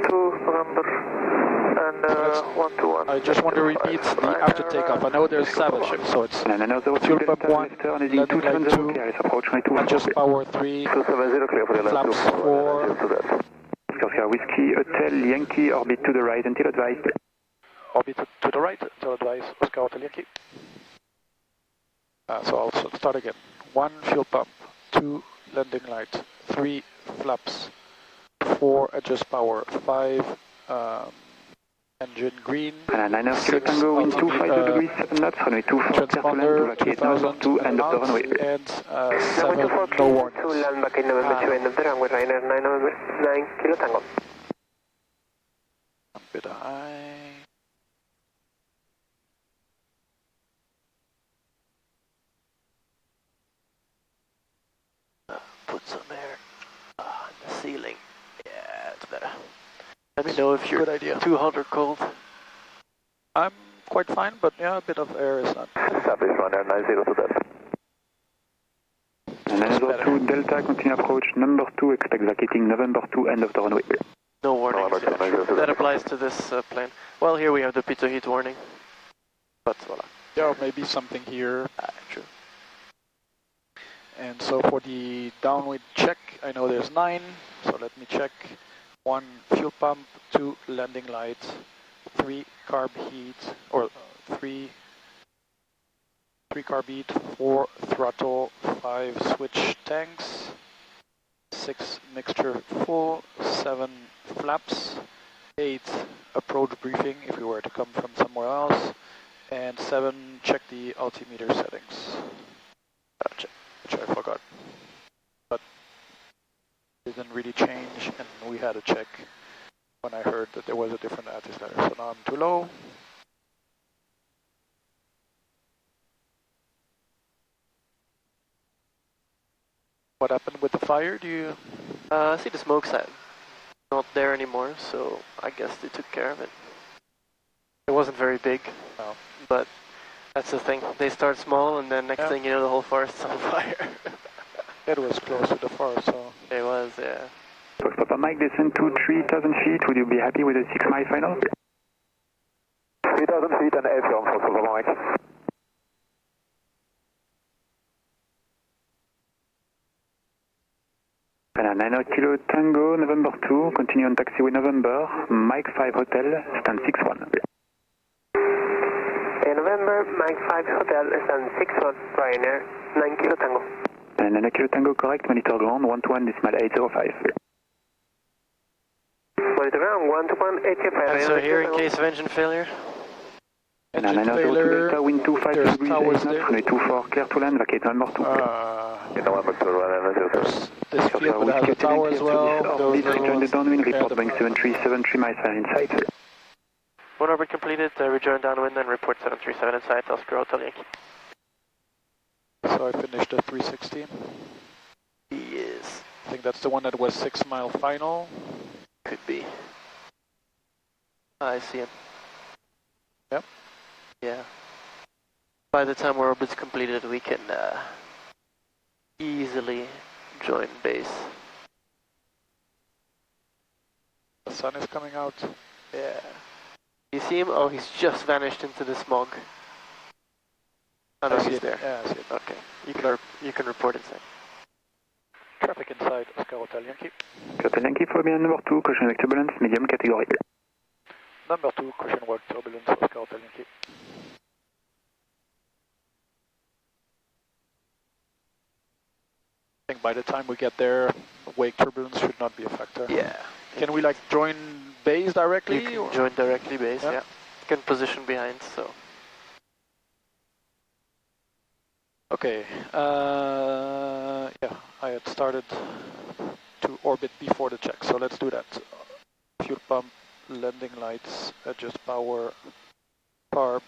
2 November and 121. I just want to repeat the after takeoff. I know there's Savage, so it's And another fuel Delta, pump 1, left turn heading landing light 270, 2, clear, let's approach runway 24. adjust power 3, 270, clear for the left flaps 4, Oscar Whiskey Hotel Yankee, orbit to the right until advised. orbit to the right, until advise Oscar Hotel Yankee. So I'll start again. 1 fuel pump, 2 landing light, 3 flaps, 4 adjust power, 5 engine green, And 9 kilo 6 Tango, wind 250 degrees, 7 knots, runway 24, clear to land to transponder, vacate November 2, end of the runway. and Runway 7 24, no to warnings. land back in November 2, end of the runway, Ryanair 9 kilo Tango. A bit high. Put some air on the ceiling. Yeah, it's better. Let me know if you're Good idea. too hot or cold. I'm quite fine, but yeah, a bit of air is not. Established, runner 902 Delta. And another 2 Delta, continue approach. Number 2, expect vacating November 2, end of the runway. No warning. That applies to this plane. Well, here we have the pitot heat warning. But voila. Yeah, maybe something here. True. And so for the downwind check, I know there's 9. So let me check. 1 fuel pump, 2 landing lights, 3 carb heat, or 3 carb heat, 4 throttle, 5 switch tanks, 6 mixture full, 7 flaps, 8 approach briefing if we were to come from somewhere else, and 7 check the altimeter settings, which I forgot. But it didn't really change, and we had a check when I heard that there was a different ATIS letter. So now I'm too low. What happened with the fire? Do you see the smoke side? Not there anymore, so I guess they took care of it. It wasn't very big, no. But that's the thing. They start small, and then next thing you know, the whole forest's on fire. It was close to the forest, so... It was, yeah. Papa Mike, descend to 3,000 feet. Would you be happy with a 6-mile final? 3,000 feet and airfield for Papa Mike. And 9 Kilo Tango, November 2, continue on taxiway November, Mike 5 Hotel, stand 6-1. November, Mike 5 Hotel, stand 6-1, Ryanair, 9 Kilo Tango. And 9 Kilo Tango, correct, monitor ground, 121.805. Monitor ground, 121.805. And so here, in case of engine failure? And 902 Delta, wind 25 degrees, 8 knots, runway 24, clear to land, vacate November 2. This field has a tower as well. Join the downwind, report Boeing 7373 miles inside. One orbit completed, rejoin downwind and report 737 inside, Oscar Hotel Yankee. So I finished a 316. He is. I think that's the one that was 6-mile final. Could be. I see him. Yep. Yeah. By the time our orbit's completed, we can easily join base. The sun is coming out. Yeah. You see him? Oh, he's just vanished into the smog. Oh no, he's there. Yeah, I see it. Okay. You can report inside. Traffic inside, Oscar Hotel Yankee. Hotel Yankee, Fabian number 2, caution avec turbulence, medium category. Number 2, caution wake turbulence, Oscar Hotel Yankee. I think by the time we get there, wake turbulence should not be a factor. Yeah. Can we like join base directly? You can join directly base, yeah. You can position behind, so. Okay, yeah, I had started to orbit before the check, so let's do that. Fuel pump, landing lights, adjust power, carb,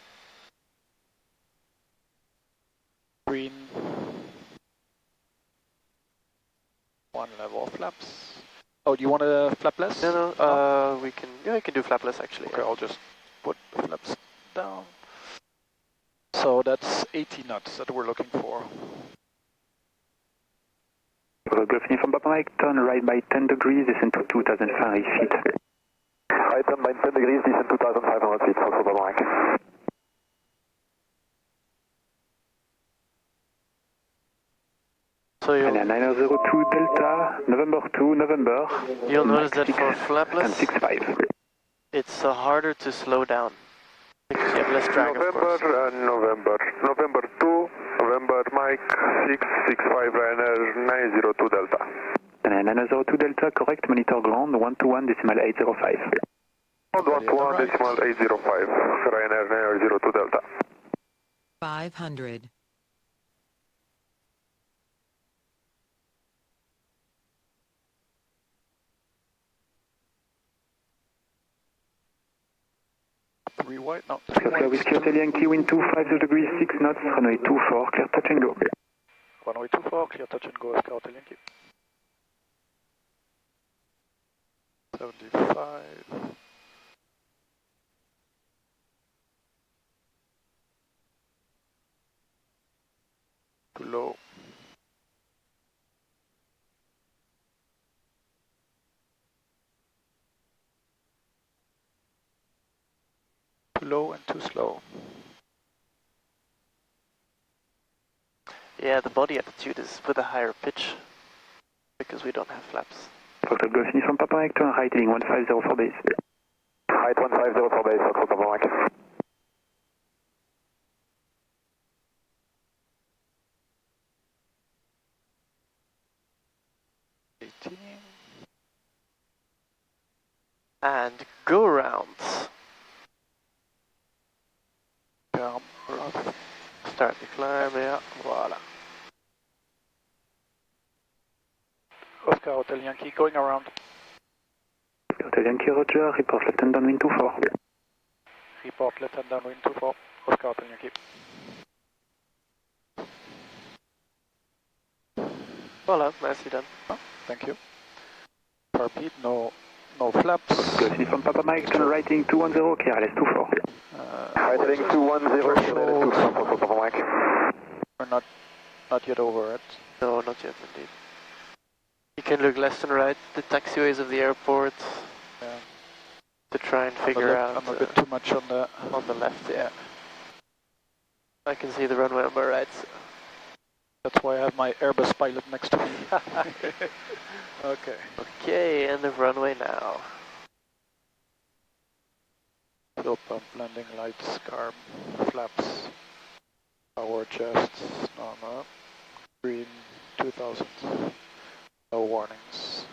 green, 1 level of flaps. Oh, do you want a flapless? No, we can do flapless actually. Okay, I'll just put the flaps down. So that's 80 knots that we're looking for. Golf Uniform Papa Mike, turn right by 10 degrees, descend to 2,500 feet. Right turn by 10 degrees, descend 2,500 feet for Papa Mike. So and 902 Delta, November 2, November. You'll notice that for flapless, and 65. It's harder to slow down. Because you have less drag, of course. November 2, November Mike 665 Ryanair 902 Delta. And 902 Delta, correct, monitor ground, 121.805. 121.805, Ryanair 902 Delta. 500. Three white, no. Clear with Hotel Yankee, wind 25 degrees, 6 knots, runway 24, clear touch and go. Runway 24, clear touch and go, Oscar Hotel Yankee. 75. Too low. too low and too slow. Yeah, the body attitude is with a higher pitch because we don't have flaps. Foxtrot Golf Uniform Papa Mike to right heading 150 for base. Height 150 for base, Foxtrot Papa Mike. And go rounds. Start the climb, yeah, voila. Oscar Hotel Yankee going around. Hotel Yankee Roger, report left hand downwind 24. Report left hand downwind 24. Oscar Hotel Yankee. Voila, nicely done. Oh, thank you. Repeat, no flaps. Golf Uniform Papa Mike, turn right heading 210, clear LS 24. Right heading 210, clear LS 24, Foxtrot Papa Mike. We're not yet over it. No, not yet indeed. You can look left and right, the taxiways of the airport, Yeah. to try and figure out. I'm a bit too much on the left, yeah. I can see the runway on my right. That's why I have my Airbus pilot next to me. Okay. Okay, end of runway now. Fuel pump, landing lights, carb, flaps, power chests, normal, green 2000, no warnings.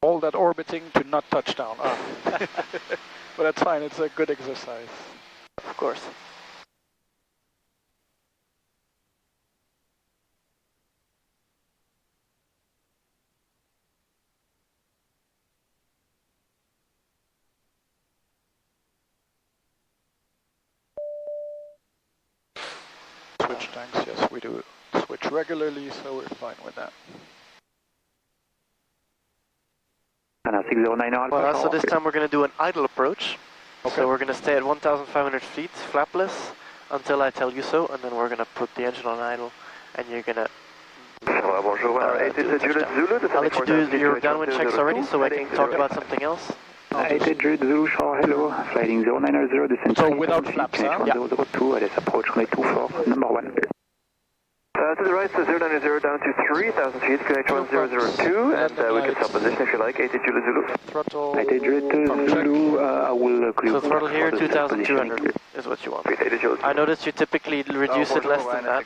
All that orbiting to not touch down. Ah. But that's fine, it's a good exercise. Of course. Switch tanks, yes, we do switch regularly, so we're fine with that. And 609 Alpha. Well, so this time we're going to do an idle approach. Okay. So we're going to stay at 1,500 feet, flapless, until I tell you so, and then we're going to put the engine on idle, and you're going to... Bonjour, I'll let you do your downwind checks already, so I can talk about something else. 88 Juliet Zulu, Shore, hello, sliding 090, descent So without flaps, huh? Yeah. 002, LS approach, runway 24, number 1. To the right, so 090 down to 3,000 feet, connect 1002, and we can stop position if you like, 88 Juliet Zulu. Throttle. 88 Juliet Zulu, I will clear. So throttle here, 2,200 is what you want. I noticed you typically reduce it less than that,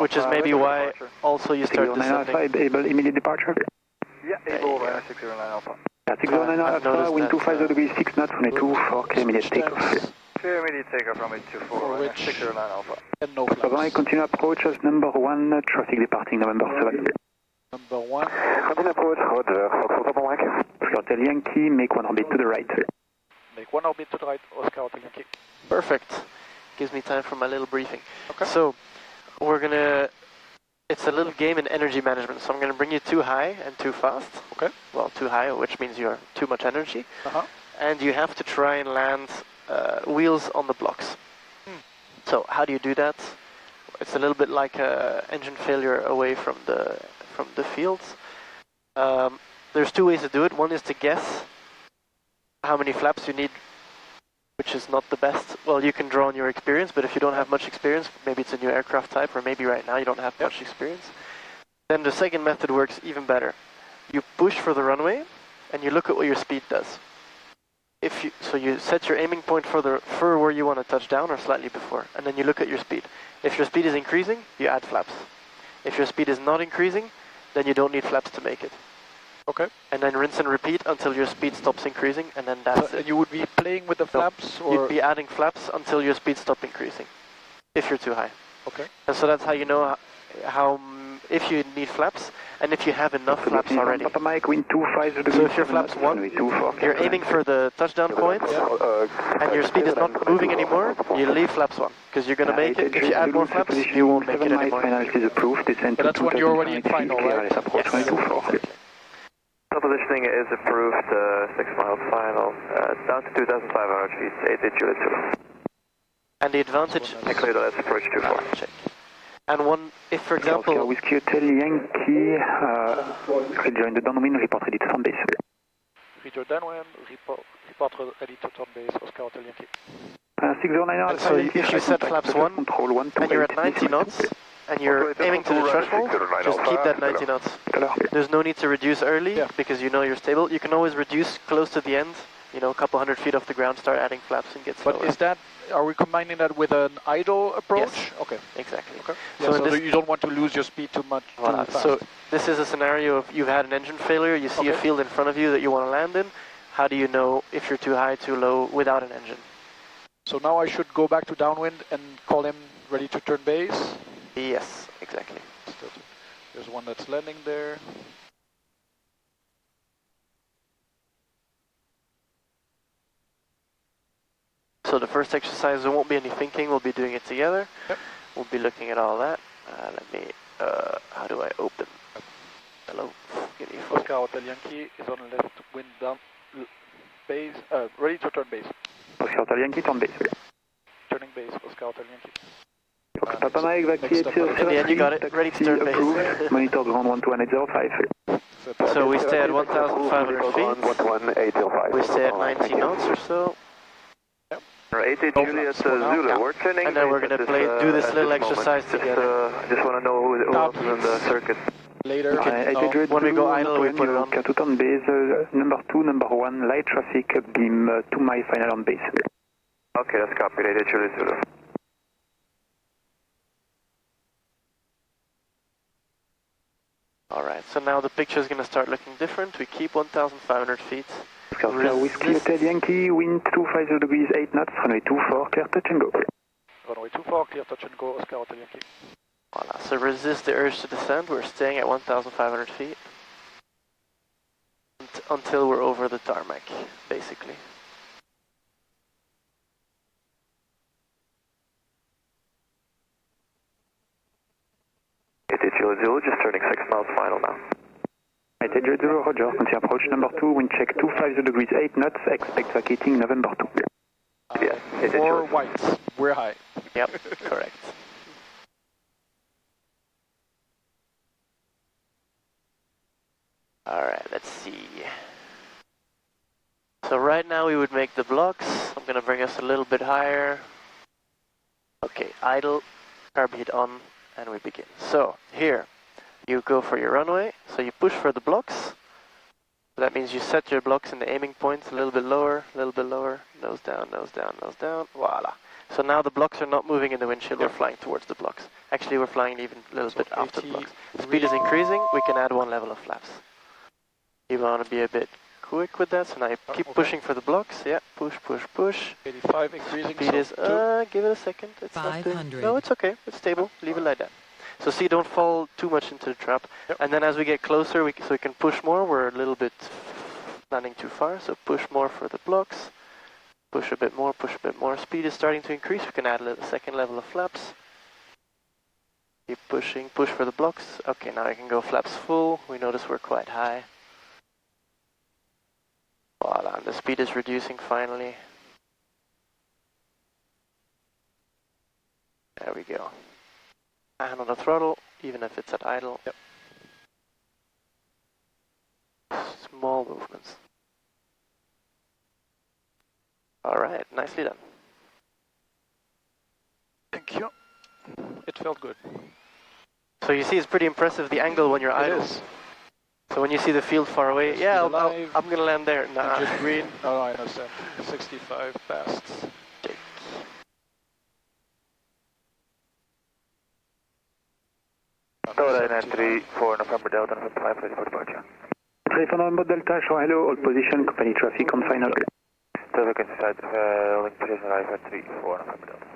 which is maybe why also you start 609 Alpha, descending. able immediate departure. Yeah, able, 609 Alpha. 609 Alpha, wind 250 degrees, 6 knots, runway 24, clear immediate takeoff. Clear immediate takeoff, runway 24, 609 Alpha. And no Papa flaps. continue approach as number 1, traffic departing November 7. Number 1. Continue approach, Roger, Foxtrot Papa Mike. Hotel Yankee, make 1 orbit to the right. Make 1 orbit to the right, Oscar Hotel Yankee. Perfect. Gives me time for my little briefing. Okay. So, we're going to... It's a little game in energy management, so I'm going to bring you too high and too fast. Okay. Well, too high, which means you have too much energy. Uh-huh. And you have to try and land wheels on the blocks. So how do you do that? It's a little bit like engine failure away from the fields. There's two ways to do it. One is to guess how many flaps you need, which is not the best. Well, you can draw on your experience, but if you don't have much experience, maybe it's a new aircraft type, or maybe right now you don't have much experience, then the second method works even better. You push for the runway, and you look at what your speed does. So you set your aiming point for where you want to touch down, or slightly before, and then you look at your speed. If your speed is increasing, you add flaps. If your speed is not increasing, then you don't need flaps to make it. Okay. And then rinse and repeat until your speed stops increasing, and then that's it. And you would be playing with the flaps, or you'd be adding flaps until your speed stops increasing, if you're too high. okay. And so that's how you know how if you need flaps, and if you have enough flaps already. Papa Mike, wind 25 degrees. So if your flaps 1, you're aiming for the touchdown point, and your speed is not moving anymore, you leave flaps 1, because you're going to make it. If you add more flaps, you won't make it anymore. But that's when you're already in final, right? Yes. Positioning is approved, 6 miles final, down to 2,500 feet, 88 Juliet Zulu. And the advantage... And clear, let's approach 24. Check. And one, if for example... Oscar Whiskey Hotel Yankee, rejoin the downwind, report ready to turn base. Rejoin downwind, report ready to turn base, Oscar Hotel Yankee. 609 so if you set flaps 1 and you're at 90 knots and you're aiming to the threshold, just keep that 90 knots. There's no need to reduce early because you know you're stable. You can always reduce close to the end, you know, a couple hundred feet off the ground, start adding flaps and get slower. But is that, are we combining that with an idle approach? Yes. Okay. Exactly. Okay. So, so you don't want to lose your speed too much too fast. So this is a scenario of you've had an engine failure, you see a field in front of you that you want to land in. How do you know if you're too high, too low without an engine? So now I should go back to downwind and call him ready to turn base? Yes, exactly. There's one that's landing there. So the first exercise, there won't be any thinking, we'll be doing it together. Yep. We'll be looking at all that. How do I open? Hello, give me a phone. Oscar Hotel Yankee is on left wind down base, ready to turn base. Oscar Hotel Yankee, turn base. Turning base, Oscar Hotel Yankee. Papa Mike, In the end, you got it. Ready to turn base. Monitor ground 11805. So we stay at 1,500 feet. We stay at 90 knots or so. 88 Juliet Zulu, we're turning. And then we're going to do this little exercise together. I just want to know who else is in the circuit. Later, when we go idle, we put it on. To turn base, number 2, number 1, light traffic, beam to my final on base. Okay, that's copied, 88 Juliet Zulu. Alright, so now the picture is going to start looking different. We keep 1,500 feet. Oscar Whiskey Hotel Yankee, wind 250 degrees, 8 knots, runway 24, clear touch and go. Runway 24, clear touch and go, Oscar Hotel Yankee. Voila, so resist the urge to descend. We're staying at 1,500 feet until we're over the tarmac, basically. Zulu, just turning 6 miles final now. 88 Zulu, roger, continue approach number 2, wind check 250 degrees, 8 knots, expect vacating November 2. Yeah, 4 whites, we're high. Yep, correct. Alright, let's see. So right now we would make the blocks. I'm going to bring us a little bit higher. Okay, idle, carb heat on, and we begin. So here, you go for your runway, so you push for the blocks. So that means you set your blocks in the aiming points a little bit lower, nose down, nose down, nose down, voila. So now the blocks are not moving in the windshield, we're flying towards the blocks. Actually, we're flying even a little bit after the blocks. The speed is increasing, we can add 1 level of flaps. You want to be a bit quick with that, so now you keep pushing for the blocks, yeah, push, push, push. 85 increasing, speed is, give it a second, it's 500. No, it's okay, it's stable, leave it like that. So see, don't fall too much into the trap. And then as we get closer, so we can push more, we're a little bit landing too far, so push more for the blocks. Push a bit more, speed is starting to increase, we can add a second level of flaps. Keep pushing, push for the blocks. Okay, now I can go flaps full, we notice we're quite high. Voila, and the speed is reducing finally. There we go. Hand on the throttle, even if it's at idle. Yep. Small movements. Alright, nicely done. Thank you. It felt good. So you see it's pretty impressive the angle when you're idle. Is. So when you see the field far away, yeah, I'm going to land there. Nah. Just green. Oh, I understand. 65 past. Tower 34 November Delta, November 5, ready for departure. 34 November Delta, show hello, all position, company traffic on final. Delta, holding position, arrive at 34 November Delta.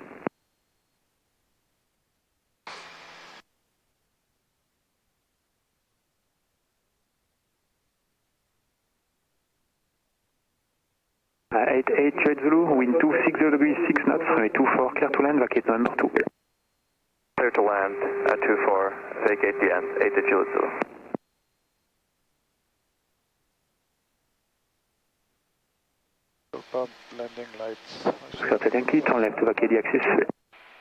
Eight Zulu, wind 260 degrees, 6 knots, runway 24, clear to land, vacate November 2. Clear to land at 24, vacate the end, 88 Zulu. Pump, landing lights. Oscar Hotel Yankee, turn left to vacate the axis.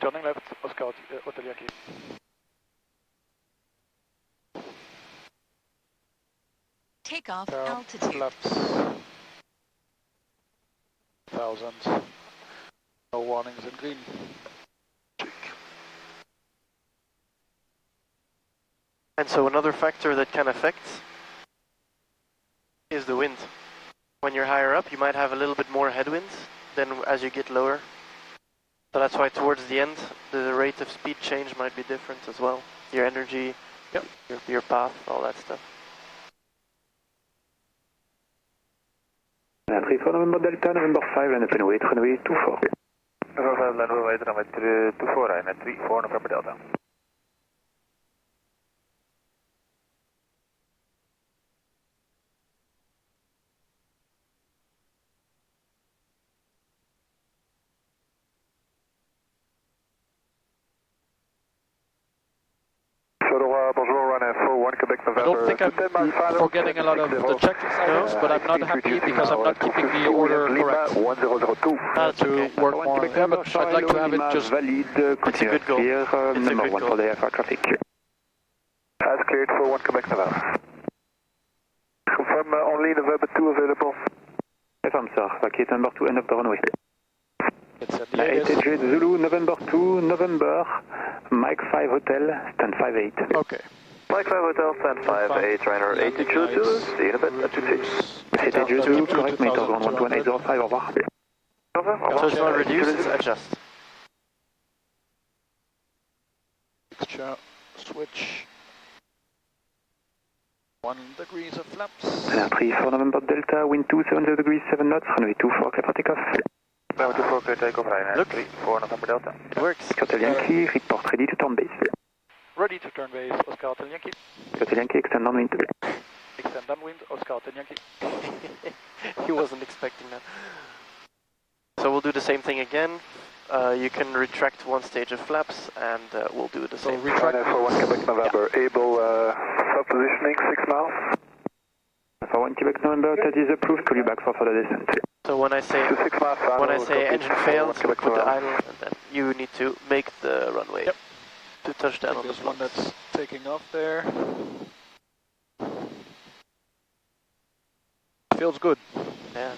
Turning left, Oscar Hotel Yankee. Takeoff Down, altitude. flaps. 1000. No warnings in green. And so another factor that can affect is the wind. When you're higher up, you might have a little bit more headwinds than as you get lower. So that's why towards the end, the rate of speed change might be different as well. Your energy, yep, your path, all that stuff. 3 for November Delta, November 5, land up and wait, runway 24. November 5, land up and wait, runway 24, and 3 for November Delta. Bonjour, runway 41, Quebec, I don't think I'm forgetting a lot of the checklist items, but I'm not happy because I'm not keeping the order correct. 1002. To work more. Yeah, but I'd like to have it just... Valid, It's a good goal. Number 1 for the FR traffic. As cleared for 1 Quebec, November. Confirm only November 2 available. Confirm, sir. Vacate number 2, end of the runway. It's at the 88 Zulu, November 2, November, Mike 5 Hotel, stand 58. Okay. Mike 5 Hotel, stand 58, Rainer 80 Zulu, see you in a bit, at 26. 88 Zulu, correct, meters 11805, au revoir. So it's not reduced, it's adjust. Mixture, switch. 1 degrees of flaps. 3 for November Delta, wind 270 degrees, 7 knots, runway 24, clear for takeoff. November 24, clear takeoff, Rainer 3 for November Delta. It works. Hotel Yankee, report ready to turn base. Ready to turn base, Oscar Hotel Yankee. Hotel Yankee, extend downwind. Extend downwind, Oscar Hotel Yankee. He wasn't expecting that. So we'll do the same thing again. You can retract 1 stage of flaps, and we'll do the same. Retract for 1 Quebec November, able sub-positioning 6 miles. For 1 Quebec November, that is approved, call you back for further descent. So when I say engine failed, put the idle, and then you need to make the runway to touchdown on the one that's taking off there. Feels good. Yeah.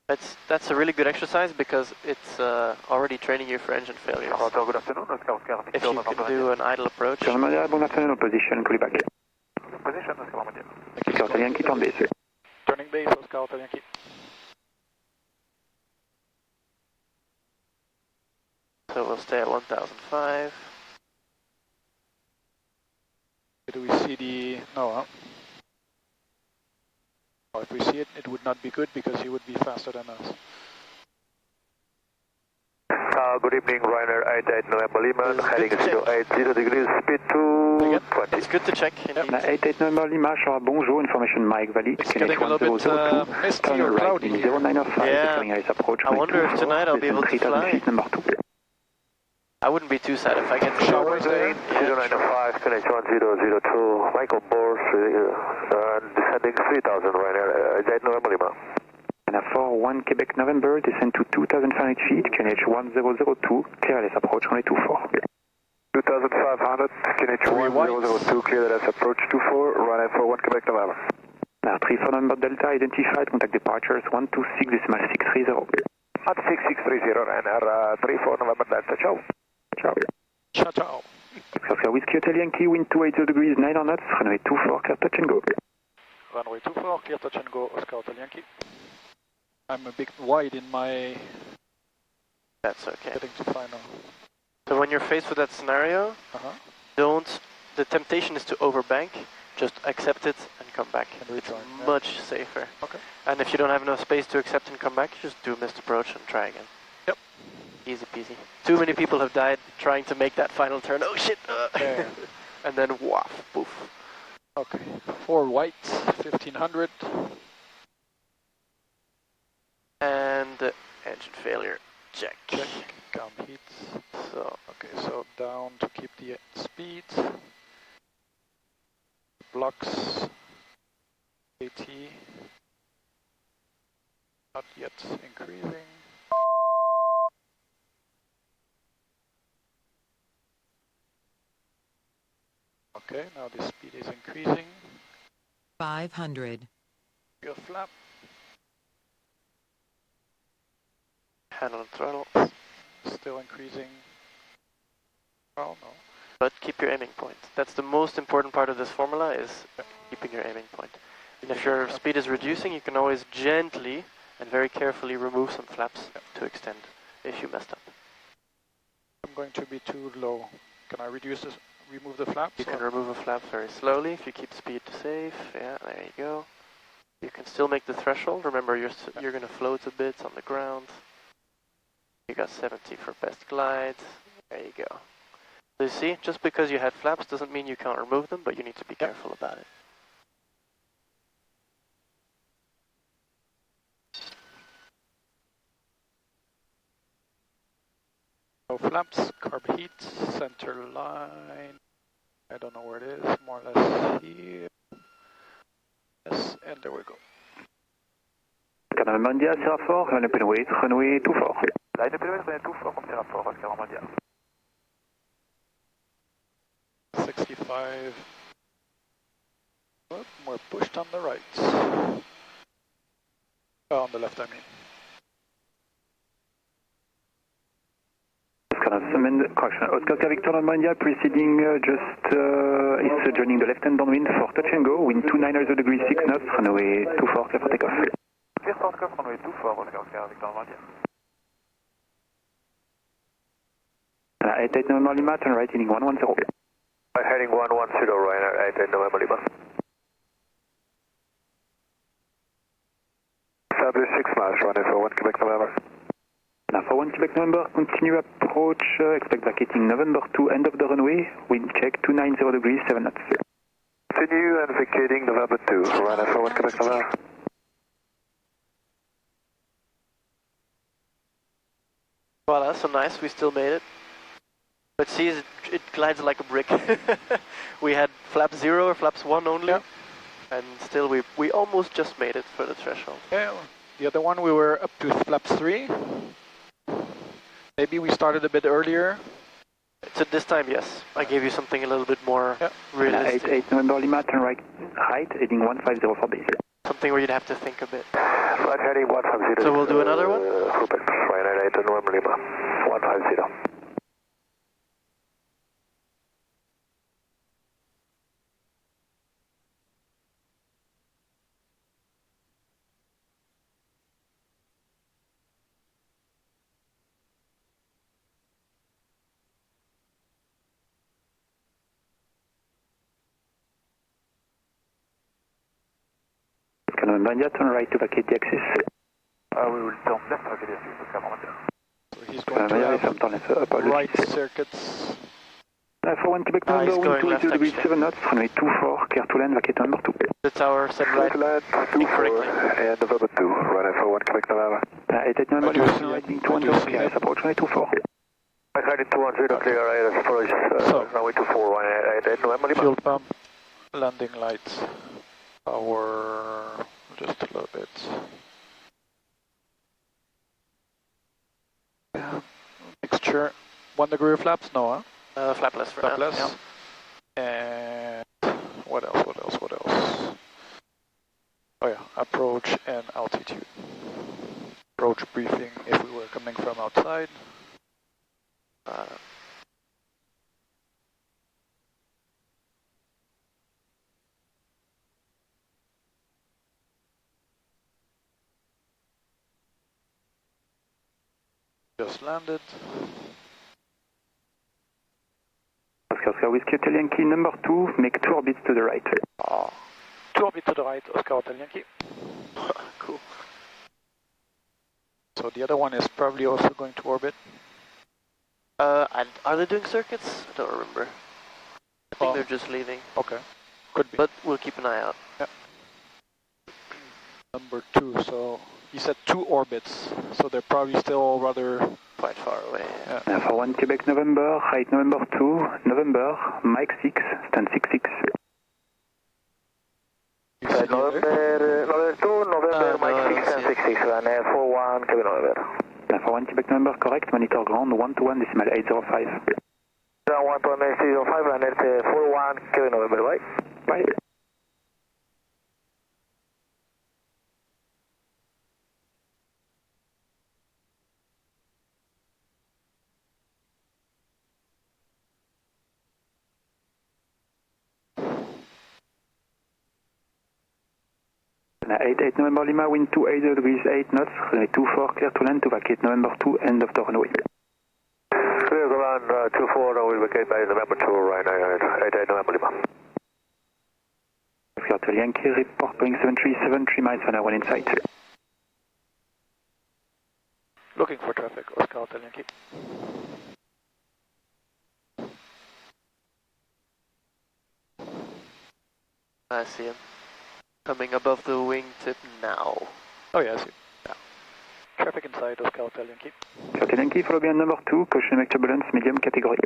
That's a really good exercise because it's already training you for engine failures. Hotel, good afternoon. If you can do an idle approach. Bon afternoon, position, call you back. Position, Oscar Hotel Yankee, turn base. Turning base, Oscar Hotel Yankee. So we'll stay at 1005. Do we see the... No, huh? Or if we see it, it would not be good because he would be faster than us. Good evening, Rainer 88 November Lima, heading 080 degrees, speed to 20. It's good to check. 88 November Lima, Charles, bonjour, information Mike, valid, getting a little bit misty or cloudy here. 0905, Yeah. approach, I wonder if tonight I'll be able to fly. Number 2. I wouldn't be too sad if I get the Showers there. 0905, connection 1002, Michael Bors, descending 3000, Rainer 88 November Lima. And for 1 Quebec November, descend to 2,500 feet, QNH 1002, clear LS approach, runway 24. 2500, QNH 1002, clear LS approach 24, runway for 1 Quebec November. Now 3 for November Delta, identified, contact departures 126.630. At 6630, Rainer 3 for November Delta, ciao. Ciao. Ciao, ciao. Oscar Whiskey Hotel Yankee, wind 280 degrees, 9 knots, runway 24, clear touch and go. Runway 24, clear touch and go, Oscar Hotel Yankee. I'm a bit wide in my... That's okay. Getting to final. So when you're faced with that scenario, the temptation is to overbank, just accept it and come back. And rejoin, it's much safer. Okay. And if you don't have enough space to accept and come back, just do a missed approach and try again. Yep. Easy peasy. Too many people have died trying to make that final turn. Oh shit! Yeah. And then waff, poof. Okay. 4 white, 1500. And engine failure. Check. Check. Count heats. So okay, so down to keep the speed. Blocks. AT. Not yet increasing. Okay, now the speed is increasing. 500. Good flap. Hand on throttle. Still increasing. Oh no. But keep your aiming point. That's the most important part of this formula, is keeping your aiming point. And if your speed is reducing, you can always gently and very carefully remove some flaps to extend if you messed up. I'm going to be too low. Can I reduce this, remove the flaps? You can remove a flap very slowly if you keep speed safe. Yeah, there you go. You can still make the threshold. Remember, you're going to float a bit on the ground. You got 70 for best glide. There you go. So you see, just because you had flaps doesn't mean you can't remove them, but you need to be careful about it. No flaps, carb heat, center line. I don't know where it is, more or less here. Yes, and there we go. Canal Mondia, Sierra 4, line up and wait, runway 24. Line up and wait, runway 24 from Sierra 4, Canal Mondia. 65. Oh, more pushed on the right. Oh, on the left, I mean. Oscar Victor Normandia preceding is joining the left-hand downwind for touch and go, wind 29 degrees 6 knots, runway 24, clear for takeoff. Clear for takeoff, runway 24, Oscar Victor Normandia. 88 November Lima, turn right heading 110. Heading 110, Ryanair 88 November Lima. Fabulous 6 miles, runway 41, Quebec November. Now for 1 Quebec November, continue approach, expect vacating November 2, end of the runway, wind check 290 degrees 7 knots. Continue and vacating November 2, Ryanair for 1 Quebec November. Voila, so nice, we still made it. But see, it glides like a brick. We had flap 0 or flaps 1 only, and still we almost just made it for the threshold. Yeah, the other one we were up to flaps 3. Maybe we started a bit earlier. So this time, yes, I gave you something a little bit more realistic. 88 November Lima, turn right, heading 150 for base. Something where you'd have to think a bit. Right heading 150. So we'll do another one? Quebec, Ryanair 88 November Lima, 150. Mondia, turn right to vacate the axis. We will turn left to vacate the axis, Oscar Mondia. So he's going to have right circuits. For 1 Quebec November, wind 280 degrees 7 knots, runway 24, clear to land, vacate number 2. The tower set right incorrectly. And November 2, runway for 1 Quebec November. 88 November, right heading 200, clear, approach runway 24. Right heading 200, clear, approach runway 24, runway 88 November Lima. Fuel pump, landing lights, power, just a little bit. Mixture, 1 degree of flaps? No, huh? Flapless for now. Flapless. And what else? Oh yeah, approach and altitude. Approach briefing if we were coming from outside. Just landed. Oscar Whiskey Hotel Yankee number 2, make 2 orbits to the right. 2 orbits to the right, Oscar Hotel Yankee. Cool. So the other one is probably also going to orbit. Are they doing circuits? I don't remember. I think they're just leaving. Okay, could be. But we'll keep an eye out. Yeah. Number 2, so you said 2 orbits, so they're probably still rather quite far away. Yeah. For 1 Quebec November, right November 2, November, Mike 6, stand 66. November 2, November, Mike 6 and 66, Ryanair 41, Quebec November. For 1 Quebec November, correct, monitor ground 121.805. 121.805, Ryanair 41, Quebec November, right? Bye. 88 November Lima, wind 28 degrees 8 knots, runway 24, clear to land to vacate November 2, end of the runway. Clear to land 24, now we'll vacate by November 2, right now, 88 November Lima. Oscar Hotel Yankee, report Boeing 737, 3 miles per hour in sight. Looking for traffic, Oscar Hotel Yankee. I see him. Coming above the wingtip now. Oh yeah, I see. Yeah. Traffic inside, Oscar Hotel Yankee. Hotel Yankee, follow behind number 2, caution wake turbulence, medium category.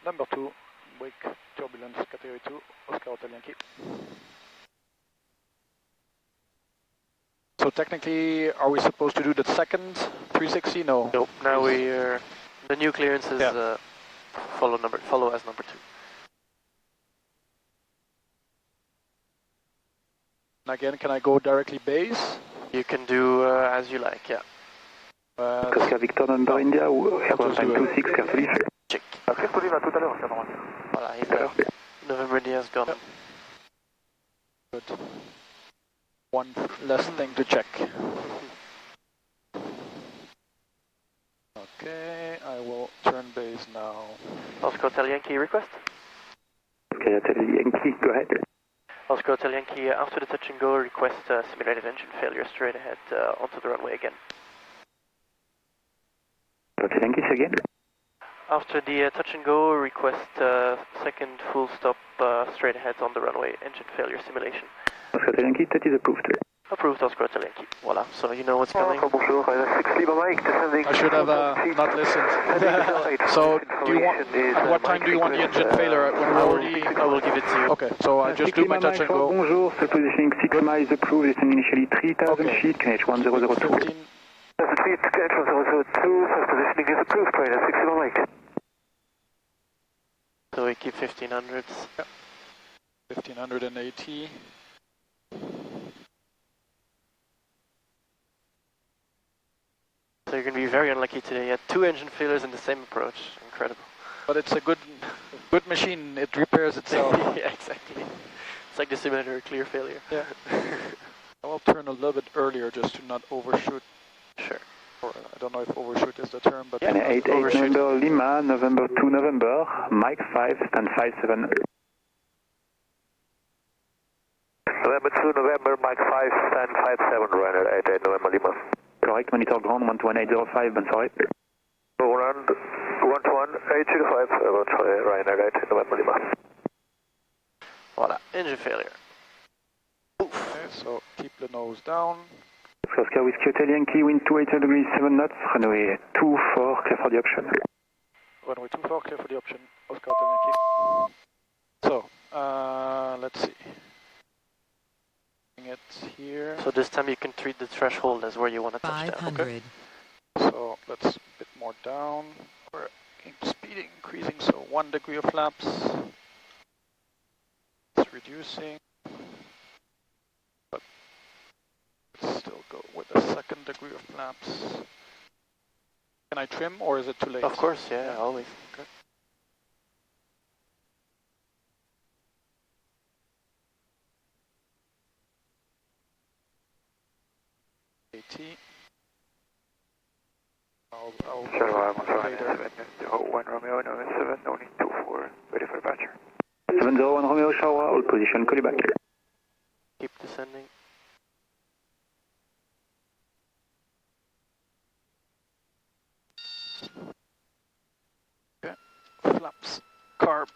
Number 2, wake turbulence, category 2, Oscar Hotel Yankee. So technically, are we supposed to do the second 360? No. Nope. Now we are. The new clearance is follow as number 2. And again, can I go directly base? You can do as you like, yeah. Oscar Victor November India, airport time 26, clear to leave. Check. Clear to leave à tout à l'heure, Voilà, he's there. November India has gone. Good. One less thing to check. Okay, I will turn base now. Oscar Hotel Yankee request? Oscar Hotel Yankee, go ahead. Oscar Hotel Yankee, after the touch and go, request simulated engine failure straight ahead onto the runway again. Hotel Yankee, again. After the touch and go, request second full stop straight ahead on the runway, engine failure simulation. Oscar Hotel Yankee, that is approved. Approved, Oscar Hotel Yankee. Voila, so you know what's coming. Bonjour, 6 Lima Mike, descending. I should have not listened. So, do you want, at what time do you want the engine failure? When we're already... I will give it to you. Okay, so I just do my touch and go. Bonjour, still positioning 6 miles approved, descending initially 3000 feet, KH 1002. 15. 1000 feet, KH 1002, first positioning is approved, right at 6 Lima Mike. So we keep 1500s. Yep. 1580. So you're going to be very unlucky today. You had 2 engine failures in the same approach. Incredible. But it's a good machine. It repairs itself. Yeah, exactly. It's like the simulator clear failure. Yeah. I will turn a little bit earlier just to not overshoot. Sure. Or I don't know if overshoot is the term, but... Yeah, 88 November Lima, November 2 November, Mike 5, stand 57. November 2 November, Mike 5, stand 57, runner 88 November Lima. Correct, monitor ground 121.805, bonne soirée. Ground 121.805, Ryanair 88 November Lima. Voila, engine failure. Oof. Okay, so keep the nose down. Oscar Whiskey Hotel Yankee, wind 28 degrees 7 knots, runway 24, clear for the option. Runway 24, clear for the option, Oscar Hotel Yankee. So, let's see. It here. So this time you can treat the threshold as where you want to touch down. 500. Okay? So let's a bit more down. We're speeding, increasing, so 1 degree of flaps. It's reducing. But let's still go with a 2nd degree of flaps. Can I trim or is it too late? Of course, yeah, always. Okay. I'll Sure, later. 1 Romeo, no 7, only 24, ready for departure. 701 Romeo Shawa, hold position, call you back. Keep descending. Okay, flaps, carb.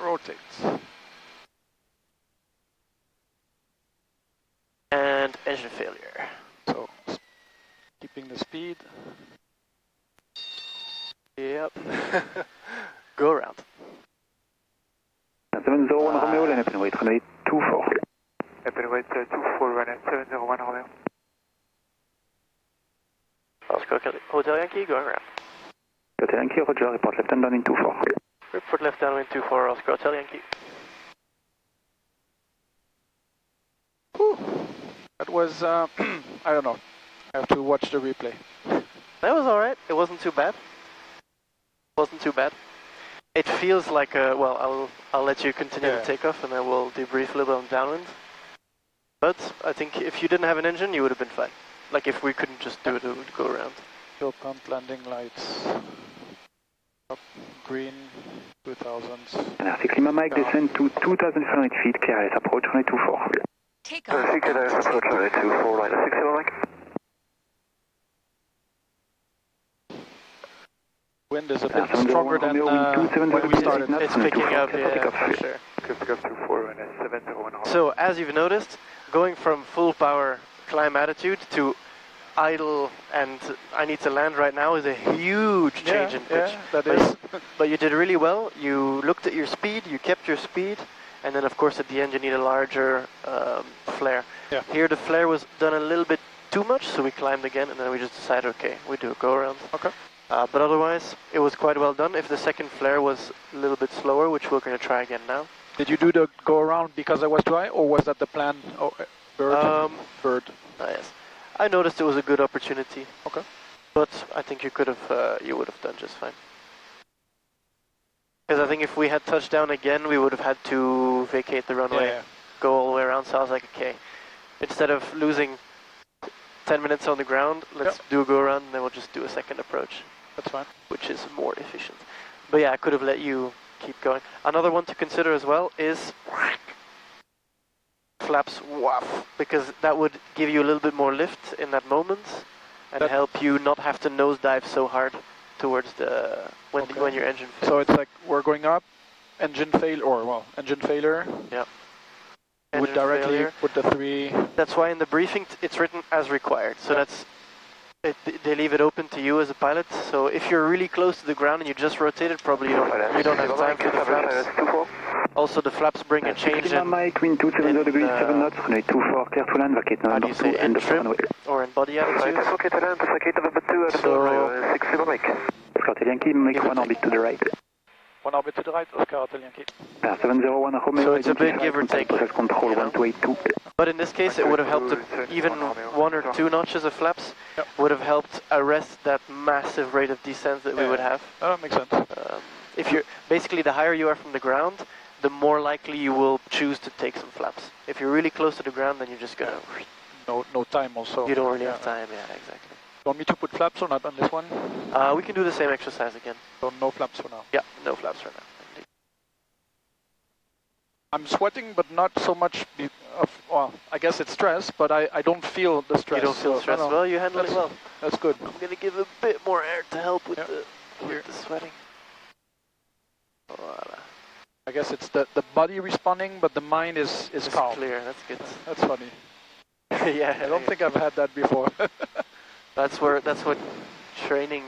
Rotates. And engine failure. So, keeping the speed. Yep. Go around. 701 Romeo, line up and wait, runway 24. Up and wait 24, run at 701 Romeo. Oscar Hotel Yankee, going around. Hotel Yankee, Roger, report left and down in 24. Report left downwind 24, Oscar Hotel Yankee. Whew. That was, I don't know. I have to watch the replay. That was alright. It wasn't too bad. Wasn't too bad. It feels like a, well, I'll let you continue the takeoff and then we'll debrief a little bit on downwind. But I think if you didn't have an engine, you would have been fine. Like if we couldn't just do it, it would go around. Fuel pump landing lights. Up, green, 2000s. RC Lima Mike, descend to 2,500 feet, clear LS approach, runway 24. Take off. RC LS approach, runway 24, right, 60 Mike. Wind is a bit stronger than when we started. It's picking up, yeah, for sure. Pick up 24 and 701. So as you've noticed, going from full power climb attitude to idle and I need to land right now is a huge change in pitch. Yeah, that is. But you did really well. You looked at your speed, you kept your speed, and then of course at the end you need a larger flare. Yeah. Here the flare was done a little bit too much, so we climbed again, and then we just decided, okay, we do a go around. Okay. But otherwise, it was quite well done. If the second flare was a little bit slower, which we're going to try again now. Did you do the go around because I was dry, or was that the plan? Oh, bird. Bird. Yes. I noticed it was a good opportunity. Okay. But I think you could have, you would have done just fine. Because I think if we had touched down again, we would have had to vacate the runway, go all the way around. So I was like, okay, instead of losing 10 minutes on the ground, let's do a go around, and then we'll just do a second approach. That's fine. Which is more efficient. But yeah, I could have let you keep going. Another one to consider as well is flaps waff, because that would give you a little bit more lift in that moment and help you not have to nosedive so hard towards the when your engine fails. So it's like we're going up, engine failure. Yeah. Would directly failure. Put the 3. That's why in the briefing it's written as required. So that's they leave it open to you as a pilot. So if you're really close to the ground and you just rotated, probably you don't have time for the flaps. Also the flaps bring a change in Mike, wind 270 degrees, 7 knots, runway 24, clear to land, vacate number 2, end of runway. Or in body attitude. Okay, to land, vacate number 2, end of runway 60 Mike. Oscar Yankee, make 1 orbit to the right. 1 orbit to the right, Oscar Yankee. 701 Romeo. So it's a bit give or take. Control 1282. But in this case, it would have helped even 1 or 2 notches of flaps would have helped arrest that massive rate of descent that we would have. Oh, that makes sense. If you're basically the higher you are from the ground, the more likely you will choose to take some flaps. If you're really close to the ground, then you're just gonna. No time also. You don't really have time. Yeah, exactly. Want me to put flaps or not on this one? We can do the same exercise again. So no flaps for now. Yeah, no flaps for now. Indeed. I'm sweating, but not so much. Well, I guess it's stress, but I don't feel the stress. You don't feel stress? Well, you handle it well. That's good. I'm gonna give a bit more air to help with the sweating. Voila. I guess it's the body responding, but the mind is calm. Clear. That's good. That's funny. Yeah. I don't think I've had that before. That's what training.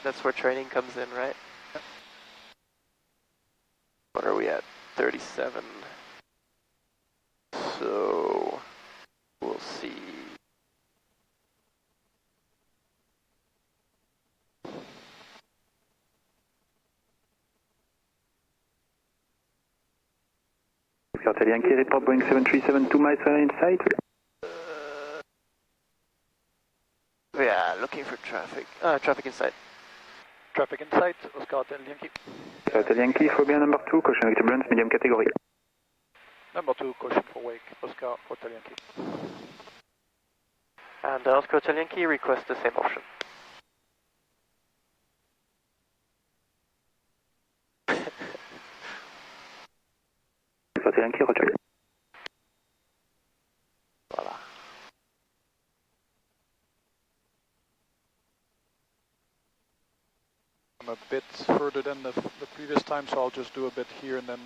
That's where training comes in, right? What are we at? 37. So we'll see. Hotel Yankee, report Boeing 737, 2 miles in sight. Yeah, looking for traffic. Traffic in sight. Traffic in sight, Oscar Hotel Yankee. Hotel Yankee, phobia number 2, caution with turbulence, medium category. Number 2, caution for wake, Oscar Hotel Yankee. And Oscar Hotel Yankee request the same option. Hotel Yankee, roger. Voila. I'm a bit further than the previous time, so I'll just do a bit here and then.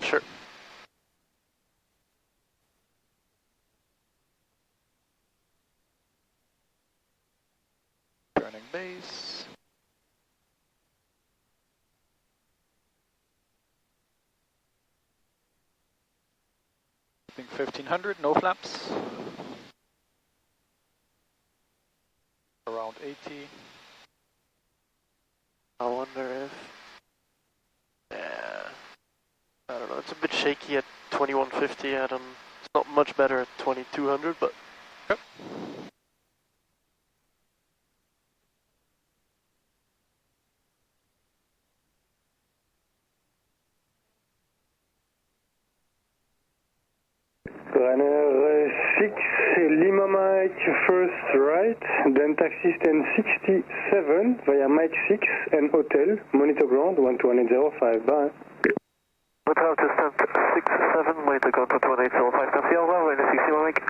Sure. Turning base. I think 1500, no flaps. Around 80. I wonder if, I don't know, it's a bit shaky at 2150, it's not much better at 2200, but... Yep. 6, Lima Mike first right, then taxi stand 67 via Mike 6 and hotel, monitor ground 12805, bye. Hotel to stand 67, monitor ground 12805, merci, au revoir, Runway 60 Mike.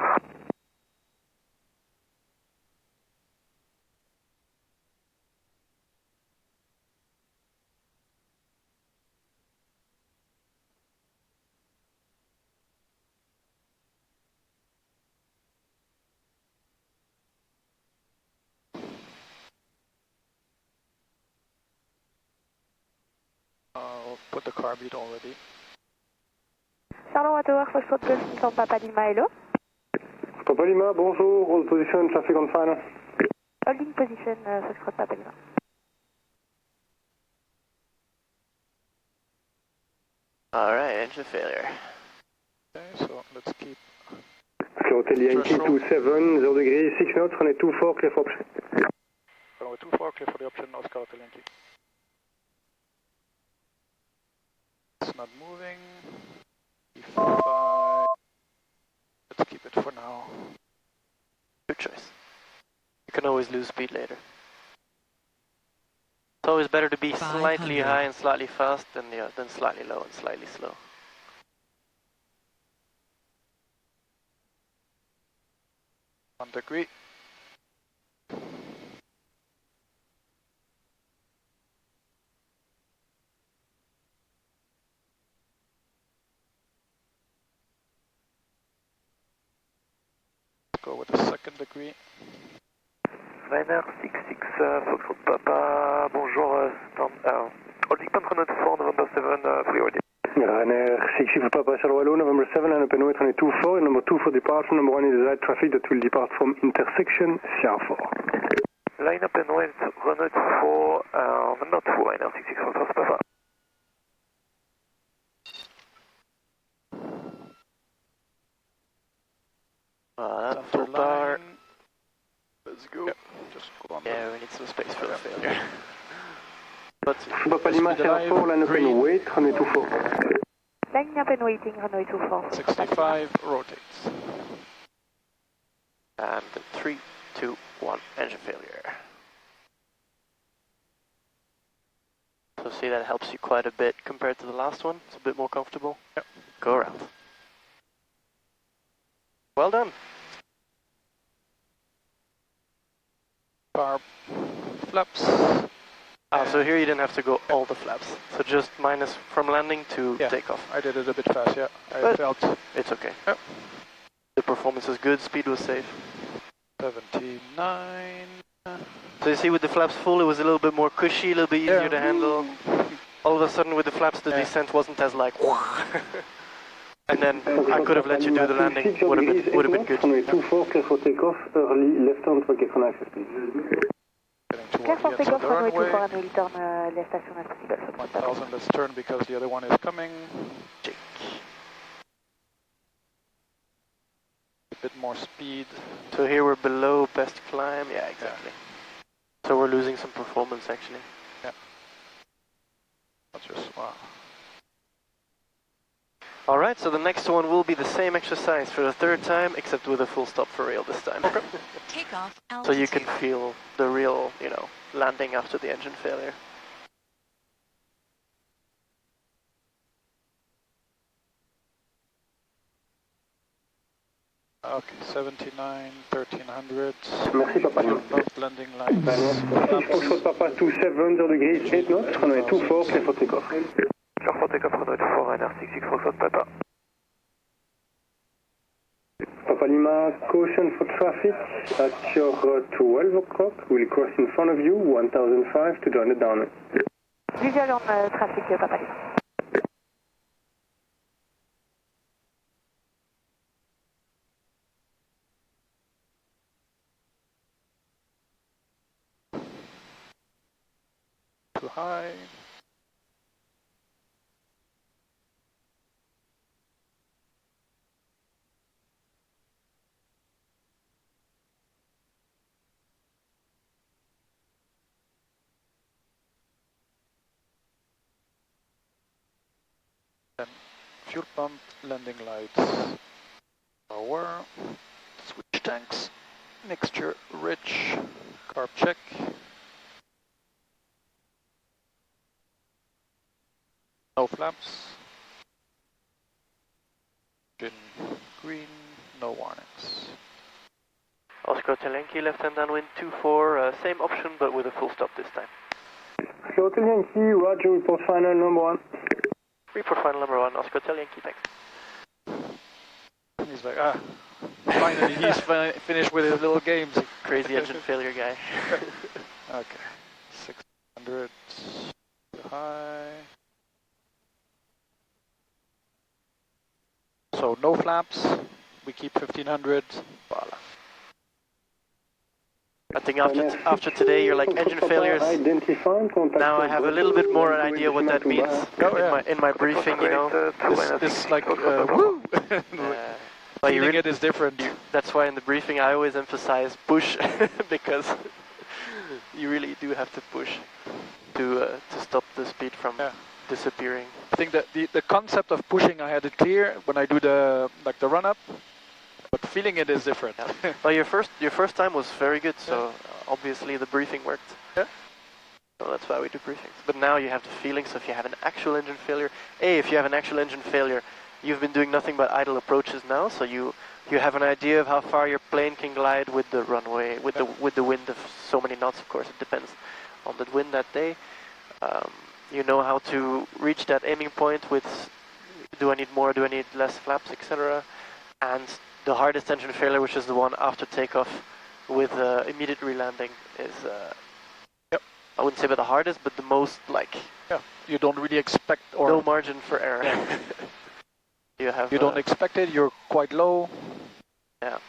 I'll put the car beat already. Charlotte Tower, Foxtrot Golf Uniform Papa Lima, hello. Papa Lima, bonjour, hold position, traffic on final. Holding position, Foxtrot Papa Lima. Alright, engine failure. Okay, so let's keep. Hotel Yankee 27, 0 degree, 6 knots, runway 24, clear for option. Runway 24, clear for the option, Oscar Hotel Yankee. It's not moving. E5. Let's keep it for now. Good choice. You can always lose speed later. It's always better to be slightly high and slightly fast than slightly low and slightly slow. One degree. Let's go with the second degree. Ryanair 66, Foxtrot Papa, bonjour, holding Pantron 4, November 7, free already. Ryanair 66 Papa Charlotte Wallo, November 7, and open weight runway 24, and number 2 for departure, number 1 is the right traffic that will depart from intersection CR4. Line up and wait, runway 4, number 2, Ryanair 66 Foxtrot Papa. Full power. Let's go. Yep. Just go on. Yeah, we need some space for the failure. But Papa Lima CR4, line up and wait, runway 24. Line up and waiting, runway 24. 65, rotates. And 3, 2, 1, engine failure. So see, that helps you quite a bit compared to the last one. It's a bit more comfortable. Yep. Go around. Well done. Bar flaps. So here you didn't have to go all the flaps. So just minus from landing to takeoff. I did it a bit fast, yeah. But felt it's okay. Yep. The performance is good, speed was safe. 79. So you see with the flaps full, it was a little bit more cushy, a little bit easier to handle. All of a sudden with the flaps, the descent wasn't as like... And then I could have let you do the landing, would have been good. Runway 24, clear for takeoff, early left turn to get on access speed. Clear for takeoff, runway 24, and return left as soon as possible. 1000, let's turn because the other one is coming. Check. A bit more speed. So here we're below best climb, yeah, exactly. So we're losing some performance actually. Yeah. That's just, wow. Alright, so the next one will be the same exercise for the third time, except with a full stop for real this time. Okay. Takeoff altitude. So you can feel the real, landing after the engine failure. Okay, 79, 1300. Merci, Papa Lima. Both landing lines. Foxtrot Papa 27, 0 degrees, 8 knots, runway 24, clear for takeoff. Clear for takeoff, runway 24, Ryanair 66 Foxtrot Papa. Papa Lima, caution for traffic at your 12 o'clock. We'll cross in front of you, 1005 to join the downwind. Visual on traffic, Papa Lima. Too high. Then fuel pump, landing lights. Tower, switch tanks, mixture rich, carb check. No flaps. Green, no warnings. Oscar Hotel Yankee, left hand downwind 24, same option but with a full stop this time. Oscar Hotel Yankee, roger, report final number 1. Report final number 1, Oscar Hotel Yankee, thanks. He's like, finally he's finished with his little games. Crazy engine failure guy. Okay, 600, high. So no flaps, we keep 1500, voila. I think after today you're like engine failures. Now I have a little bit more an idea what that means in my briefing, you know. This like, woo! But feeling it is different. That's why in the briefing I always emphasize push, because you really do have to push to stop the speed from disappearing. I think that the concept of pushing, I had it clear when I do the run up, but feeling it is different. Yeah. Well, your first time was very good, so obviously the briefing worked. Yeah. So that's why we do briefings. But now you have the feeling. So if you have an actual engine failure, if you have an actual engine failure, you've been doing nothing but idle approaches now, so you have an idea of how far your plane can glide with the runway, with the wind of so many knots. Of course, it depends on the wind that day. You know how to reach that aiming point with, do I need more, do I need less flaps, etc. And the hardest engine failure, which is the one after takeoff with immediate re-landing, is, I wouldn't say the hardest, but the most like... Yeah, you don't really expect... or no margin for error. Yeah. You don't expect it, you're quite low. Yeah.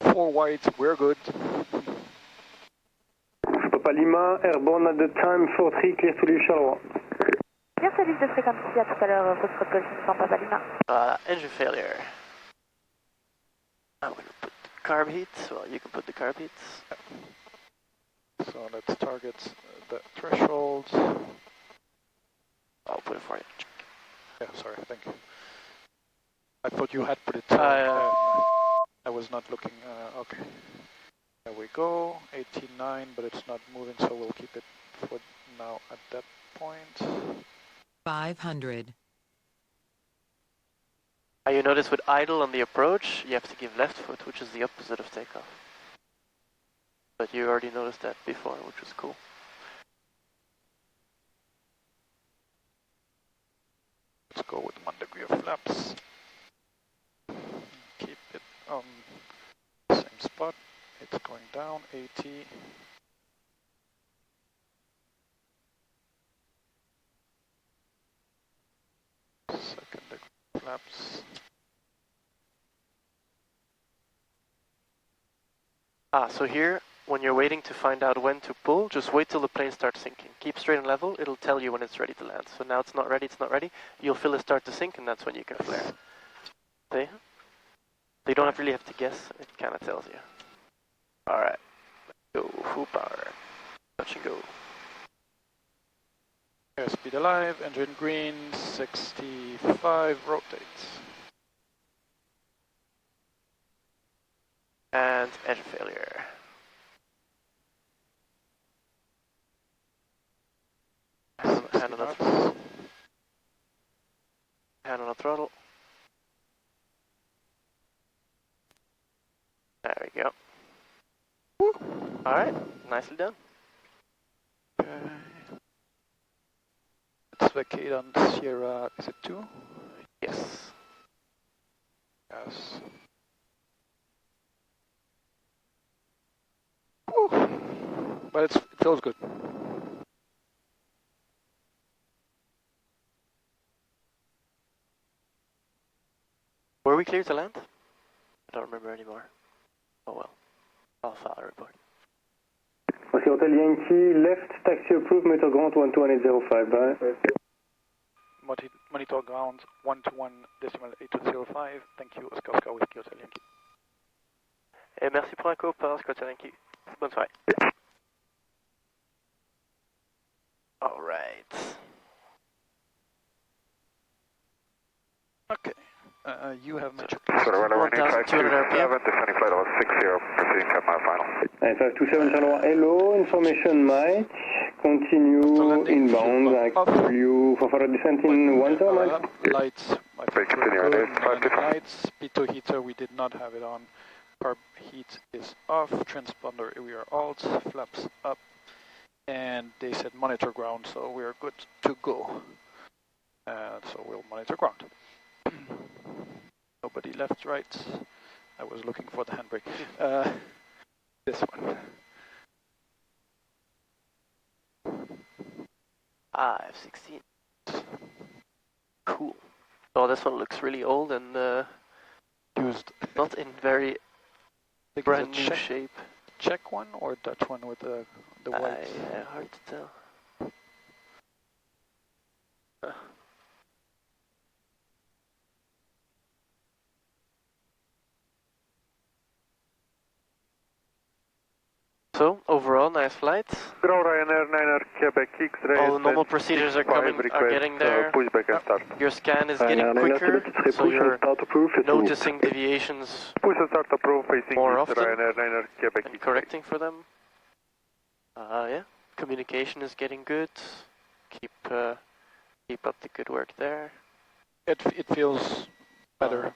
Four white, we're good. Papa Lima, airborne at the time, 4-3, clear to leave Charleroi. Bien, service de fréquence ici, à tout à l'heure, votre call 600 Papa Lima. Engine failure. I'm going to put the carb heats, well you can put the carb heats. So let's target the threshold. I'll put it for you. Yeah, sorry, thank you. I thought you had put it. I was not looking. Okay. There we go. 89, but it's not moving, so we'll keep it for now at that point. 500. You notice with idle on the approach, you have to give left foot, which is the opposite of takeoff. But you already noticed that before, which was cool. Let's go with 1 degree of flaps. Keep it on the same spot. It's going down, 80. Second degree flaps. So here, when you're waiting to find out when to pull, just wait till the plane starts sinking. Keep straight and level, it'll tell you when it's ready to land. So now it's not ready, you'll feel it start to sink, and that's when you can flare. See? So you don't really have to guess, it kind of tells you. Alright, let's go, full power, touch and go. Airspeed alive, engine green, 65, rotates. And engine failure. Hand on the throttle. There we go. Alright, nicely done. Okay. Let's vacate on Sierra, is it 2? Yes. Yes. Woo. But it feels good. Were we clear to land? I don't remember anymore. Oh well. I'll file a report. Oscar Hotel Yankee, left, taxi approved, monitor ground 121.805, bye. Monitor ground 121.8205. Thank you, Oscar Oscar Whiskey Hotel Yankee. Et merci pour un coup, Oscar Hotel Yankee. Bonne soirée. right. Okay. You have my check. So runway 1,200 RPM. descending flight level 60, proceeding to mile final. 9527 Charleroi, hello, information Mike, continue inbound, I call you for further descent in 10 Mike. Lights, I think we're good. Lights, pitot heater, we did not have it on. Carb heat is off, transponder, we are alt, flaps up, and they said monitor ground, so we are good to go. So we'll monitor ground. Nobody left, right. I was looking for the handbrake. This one. F-16. Cool. Oh, this one looks really old and used. Not in very brand new shape. Czech one or Dutch one with the white? Yeah, hard to tell. So, overall, nice flight. Ground Ryanair 9er Quebec X-ray. All the normal procedures are getting there. Pushback and start. Your scan is getting quicker, so you're noticing deviations push and start approved facing more often Ryanair 9er Quebec and correcting for them. Yeah, communication is getting good. Keep up the good work there. It feels better.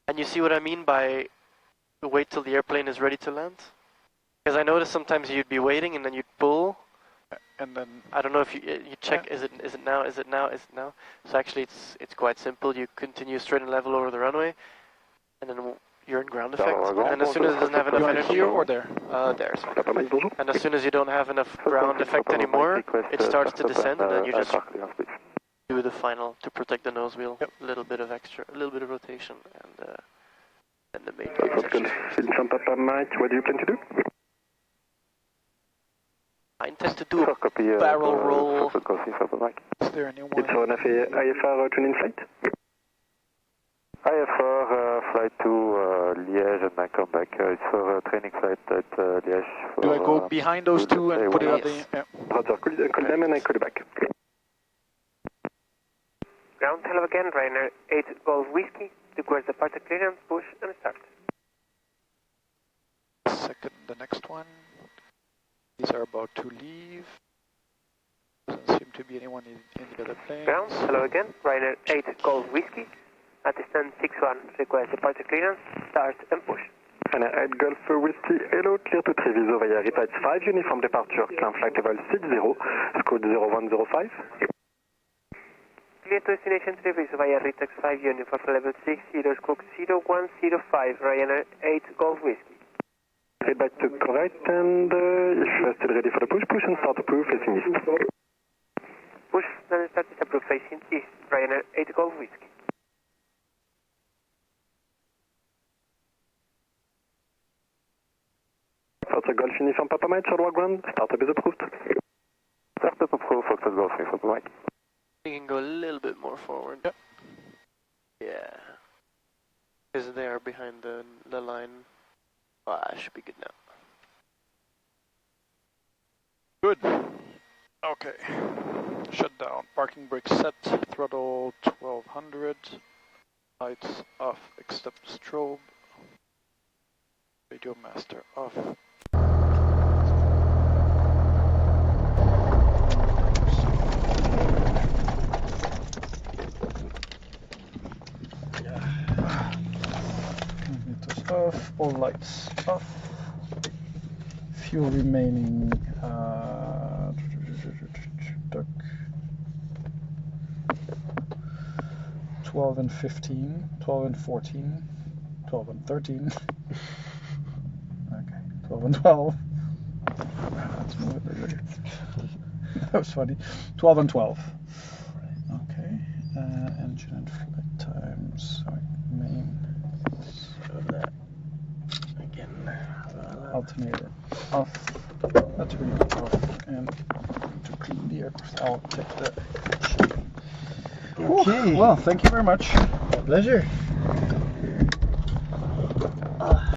And you see what I mean by wait till the airplane is ready to land? Because I noticed sometimes you'd be waiting and then you'd pull, and then I don't know if you check. Is it now? Is it now? Is it now? So actually, it's quite simple. You continue straight and level over the runway, and then you're in ground effect. And as soon as it doesn't have enough energy, here or there? There. And as soon as you don't have enough ground effect anymore, it starts to descend, and then you just do the final to protect the nose wheel. A little bit of rotation, and the main Golf Papa Mike, what do you plan to do? I intend to do a barrel roll. Is there anyone? It's on IFR training flight? IFR flight to Liège and then come back. It's for a training flight at Liège. Do I go behind those two and put it on the... Yeah. Roger, call them and I call you back. Ground, hello again, Ryanair 8 Golf Whiskey. Request departure clearance, push and start. Second, the next one. These are about to leave. Doesn't seem to be anyone in the other plane. Ground, hello again, Ryanair 8 Golf Whiskey. At descent 61, request departure clearance, start and push. Ryanair 8 Golf Whiskey, hello, clear to Treviso via Repite 5, uniform departure, climb flight level 60, scoot 0105. Clear to destination Treviso via Ritex 5 uniform level 60, squawk 0105, Ryanair 8 Golf Whiskey. Head back to correct and if still ready for the push and start approved facing east. Push and start is approved facing east, Ryanair 8 Golf Whiskey. Foxtrot Golf uniform Papa Mike, Charleroi ground, startup is approved. Startup approved, Foxtrot Golf uniform Papa Mike. You can go a little bit more forward. Yep. Yeah. Because they are behind the line. Oh, I should be good now. Good. Okay. Shut down. Parking brake set. Throttle 1200. Lights off except strobe. Radio master off. Meters off. All lights off. Fuel remaining. Duck. 12 and 15, 12 and 14, 12 and 13. Okay, 12 and 12. Let's move it a little bit. That was funny. 12 and 12. Okay, engine and flight times. Main. So that again. Alternator off. That's really off. And to clear, I'll take the. Okay. Well, thank you very much. Pleasure.